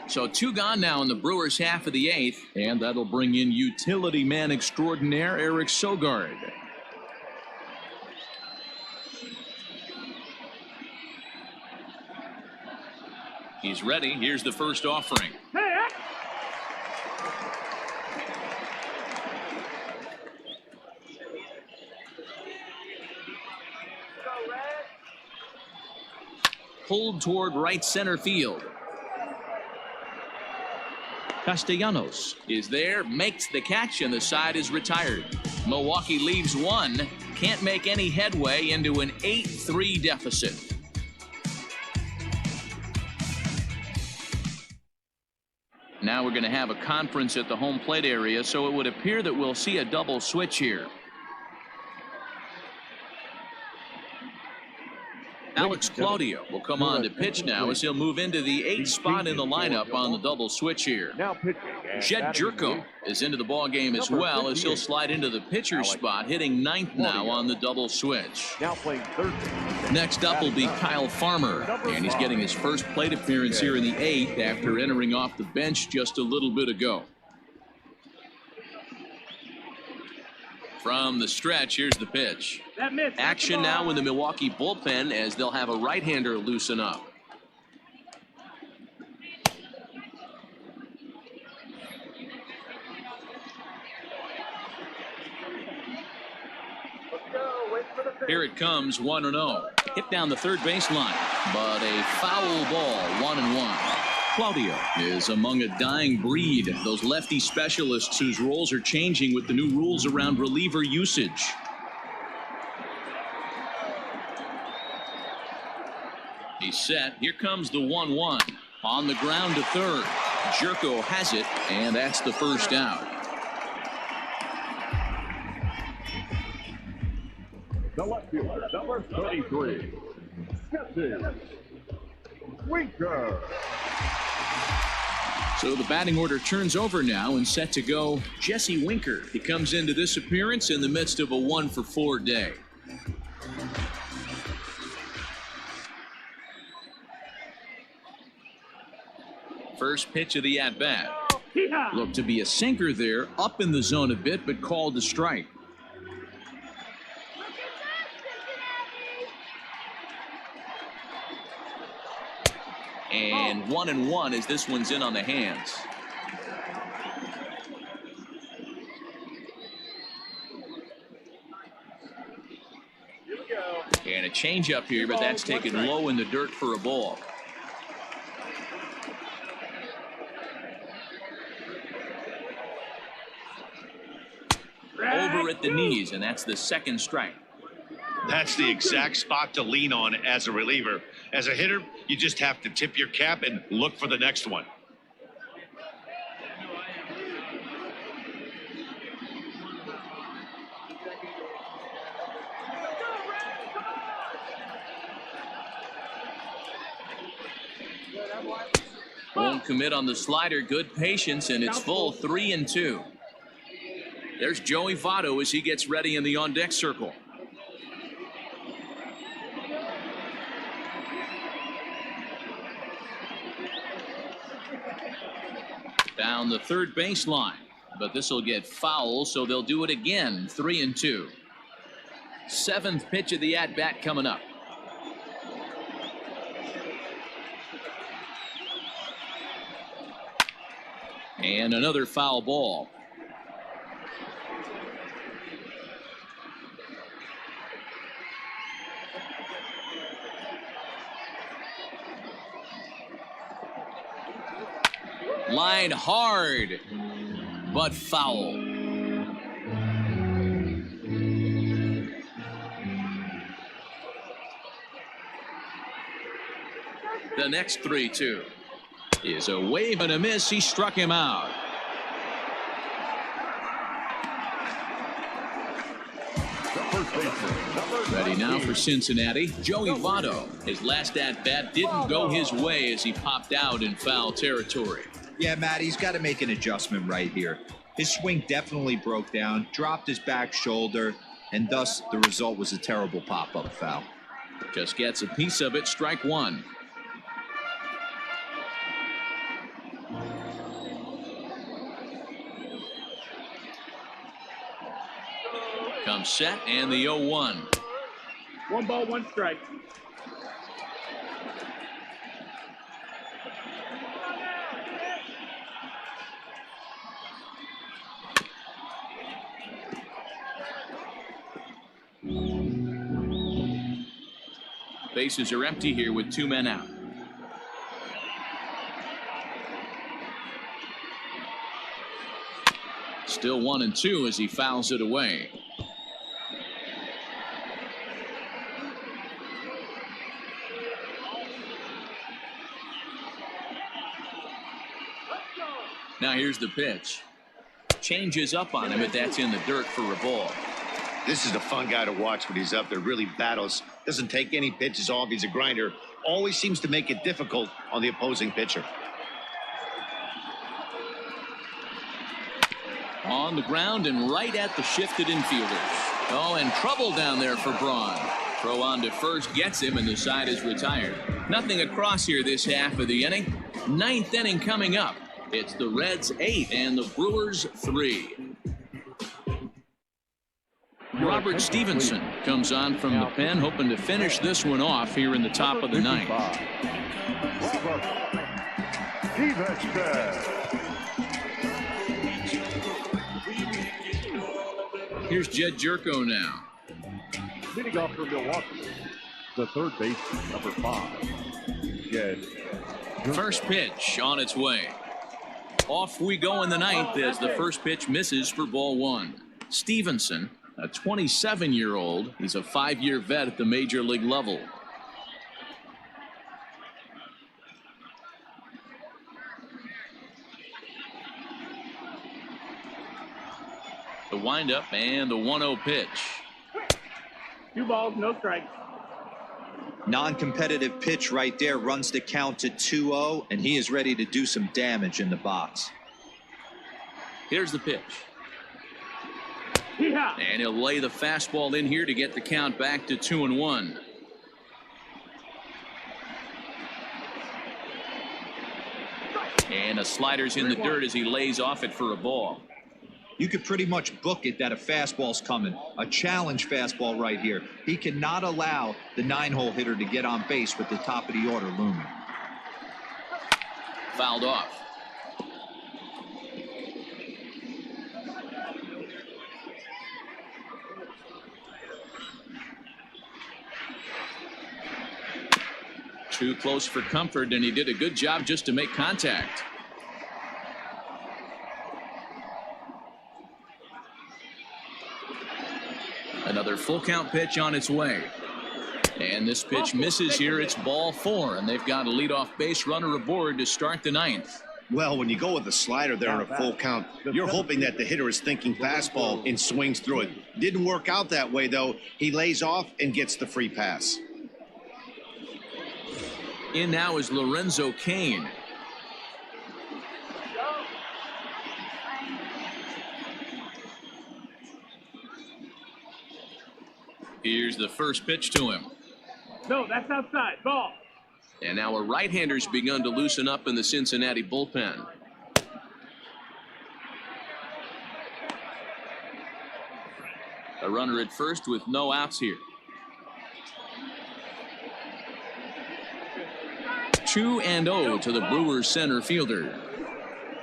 Speaker 1: So 2 gone now in the Brewers' half of the 8th, and that'll bring in utility man extraordinaire Eric Sogard. He's ready. Here's the first offering. Pulled toward right center field. Castellanos is there, makes the catch, and the side is retired. Milwaukee leaves 1, can't make any headway into an 8-3 deficit. Now we're going to have a conference at the home plate area, so it would appear that we'll see a double switch here. Alex Claudio will come on to pitch now as he'll move into the 8th spot in the lineup on the double switch here. Jed Jerko is into the ball game as well as he'll slide into the pitcher spot, hitting 9th now on the double switch. Next up will be Kyle Farmer, and he's getting his first plate appearance here in the 8th after entering off the bench just a little bit ago. From the stretch, here's the pitch.
Speaker 6: That miss.
Speaker 5: Action now in the Milwaukee bullpen as they'll have a right-hander loosen up.
Speaker 1: Here it comes, 1-0. Hit down the third baseline, but a foul ball, 1-1. Claudio is among a dying breed, those lefty specialists whose roles are changing with the new rules around reliever usage. He's set. Here comes the 1-1. On the ground to third. Jerko has it, and that's the first out.
Speaker 3: The left fielder, number 33, Jesse Winker.
Speaker 1: So the batting order turns over now and set to go Jesse Winker. He comes into this appearance in the midst of a 1-for-4 day. First pitch of the at-bat. Looked to be a sinker there, up in the zone a bit, but called a strike. And 1-1 as this one's in on the hands. And a changeup here, but that's taken low in the dirt for a ball. Over at the knees, and that's the second strike.
Speaker 2: That's the exact spot to lean on as a reliever. As a hitter, you just have to tip your cap and look for the next one.
Speaker 1: Won't commit on the slider. Good patience, and it's full 3-2. There's Joey Votto as he gets ready in the on-deck circle. Down the third baseline, but this will get foul, so they'll do it again. 3-2. Seventh pitch of the at-bat coming up. And another foul ball. Line hard, but foul. The next 3-2 is a wave and a miss. He struck him out. Ready now for Cincinnati, Joey Votto. His last at-bat didn't go his way as he popped out in foul territory.
Speaker 4: Yeah, Matt, he's got to make an adjustment right here. His swing definitely broke down, dropped his back shoulder, and thus the result was a terrible pop-up foul.
Speaker 1: Just gets a piece of it, strike one. Comes set and the 0-1.
Speaker 6: 1 ball, 1 strike.
Speaker 1: Bases are empty here with 2 men out. Still 1-2 as he fouls it away. Now here's the pitch. Changes up on him, but that's in the dirt for a ball.
Speaker 2: This is a fun guy to watch when he's up there. Really battles. Doesn't take any pitches off. He's a grinder. Always seems to make it difficult on the opposing pitcher.
Speaker 1: On the ground and right at the shifted infielders. Oh, and trouble down there for Braun. Throw on to first gets him, and the side is retired. Nothing across here this half of the inning. 9th inning coming up. It's the Reds 8 and the Brewers 3. Robert Stevenson comes on from the pen, hoping to finish this one off here in the top of the ninth.
Speaker 3: Robert Stevenson.
Speaker 1: Here's Jed Jerko now.
Speaker 3: Leading off for Milwaukee, the third baseman, number 5, Jed.
Speaker 1: First pitch on its way. Off we go in the ninth as the first pitch misses for ball 1. Stevenson, a 27-year-old. He's a 5-year vet at the major league level. The windup and the 1-0 pitch.
Speaker 6: 2 balls, no strikes.
Speaker 4: Non-competitive pitch right there, runs the count to 2-0, and he is ready to do some damage in the box.
Speaker 1: Here's the pitch.
Speaker 6: Yeah.
Speaker 1: And he'll lay the fastball in here to get the count back to 2-1. And a slider's in the dirt as he lays off it for a ball.
Speaker 4: You could pretty much book it that a fastball's coming. A challenge fastball right here. He cannot allow the 9-hole hitter to get on base with the top of the order looming.
Speaker 1: Fouled off. Too close for comfort, and he did a good job just to make contact. Another full count pitch on its way. And this pitch misses here. It's ball 4, and they've got a leadoff base runner aboard to start the ninth.
Speaker 2: Well, when you go with the slider there on a full count, you're hoping that the hitter is thinking fastball and swings through it. Didn't work out that way, though. He lays off and gets the free pass.
Speaker 1: In now is Lorenzo Cain. Here's the first pitch to him.
Speaker 6: No, that's outside. Ball.
Speaker 1: And now a right-hander's begun to loosen up in the Cincinnati bullpen. A runner at first with no outs here. 2-0 to the Brewers center fielder.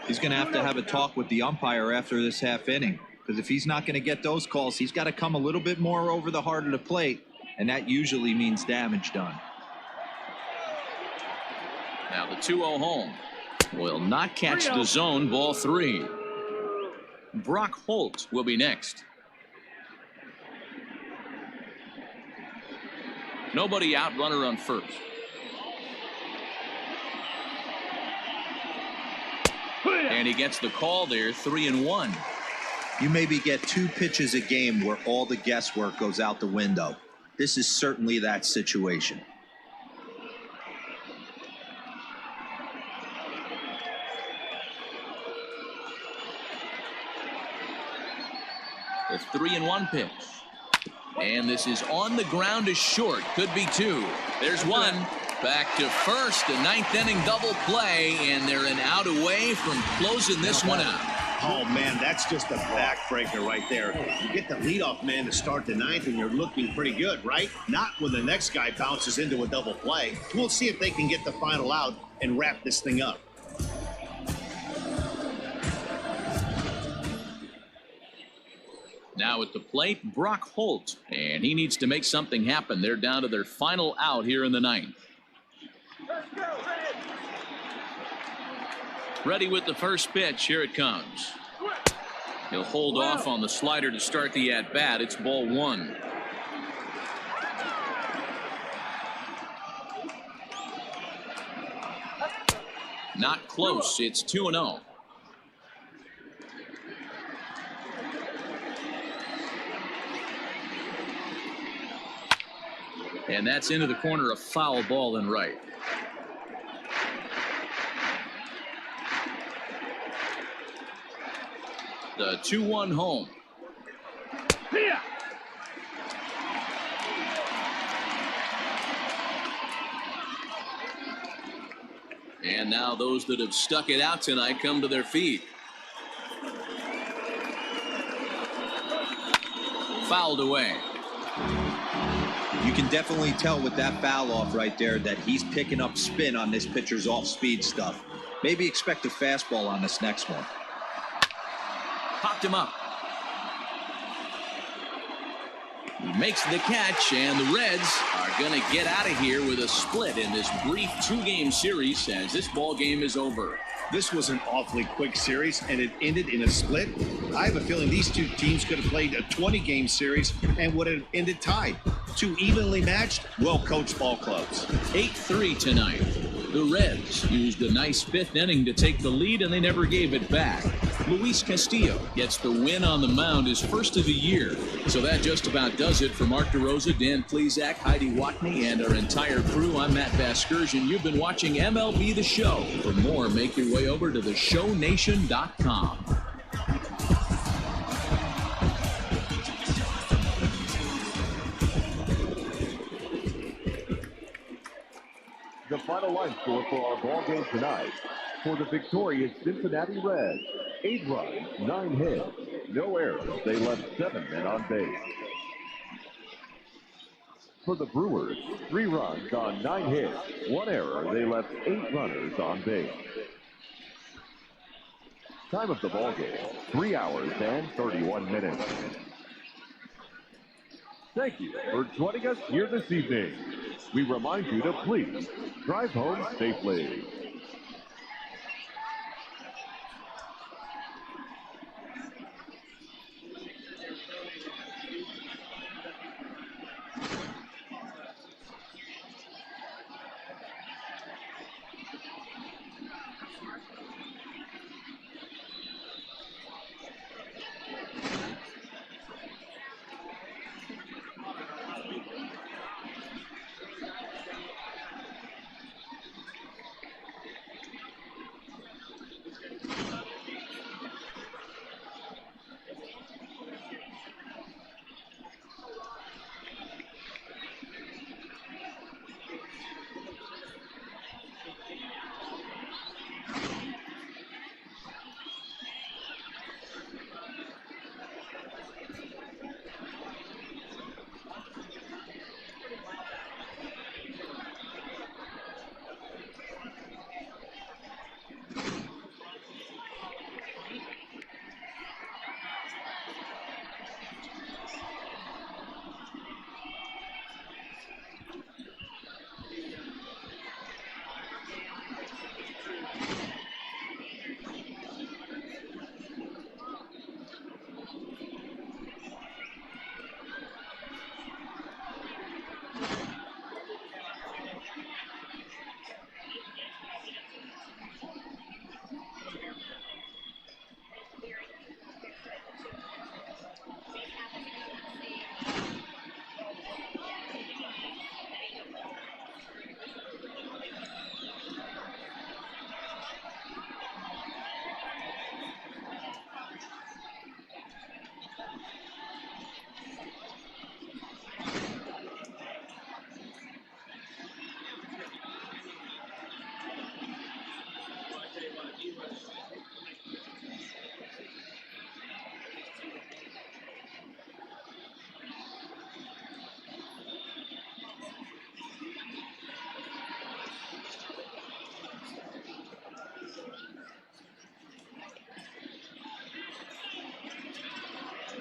Speaker 4: He's going to have a talk with the umpire after this half inning, because if he's not going to get those calls, he's got to come a little bit more over the heart of the plate, and that usually means damage done.
Speaker 1: Now the 2-0 home will not catch the zone. Ball 3. Brock Holt will be next. Nobody out, runner on first. And he gets the call there, 3-1.
Speaker 4: You maybe get 2 pitches a game where all the guesswork goes out the window. This is certainly that situation.
Speaker 1: The 3-1 pitch. And this is on the ground to short. Could be 2. There's 1. Back to first. A 9th inning double play. And they're an out away from closing this one out.
Speaker 2: Oh, man, that's just a backbreaker right there. You get the leadoff man to start the 9th, and you're looking pretty good, right? Not when the next guy bounces into a double play. We'll see if they can get the final out and wrap this thing up.
Speaker 1: Now at the plate, Brock Holt. And he needs to make something happen. They're down to their final out here in the 9th. Ready with the first pitch. Here it comes. He'll hold off on the slider to start the at-bat. It's ball 1. Not close. It's 2-0. And that's into the corner, a foul ball in right. The 2-1 home.
Speaker 6: Yeah.
Speaker 1: And now those that have stuck it out tonight come to their feet. fouled away.
Speaker 4: You can definitely tell with that foul off right there that he's picking up spin on this pitcher's off-speed stuff. Maybe expect a fastball on this next one.
Speaker 1: Popped him up. He makes the catch, and the Reds are going to get out of here with a split in this brief 2-game series as this ball game is over.
Speaker 2: This was an awfully quick series, and it ended in a split. I have a feeling these two teams could have played a 20-game series and would have ended tied. Two evenly matched, well-coached ball clubs.
Speaker 1: 8-3 tonight. The Reds used a nice 5th inning to take the lead, and they never gave it back. Luis Castillo gets the win on the mound, his first of the year. So that just about does it for Mark DeRosa, Dan Plesac, Heidi Watney, and our entire crew. I'm Matt Vasgersian. You've been watching MLB The Show. For more, make your way over to theshownation.com.
Speaker 3: The final line score for our ball game tonight. For the victorious Cincinnati Reds, 8 runs, 9 hits, no errors. They left 7 men on base. For the Brewers, 3 runs on 9 hits, 1 error. They left 8 runners on base. Time of the ball game, 3 hours and 31 minutes. Thank you for joining us here this evening. We remind you to please drive home safely.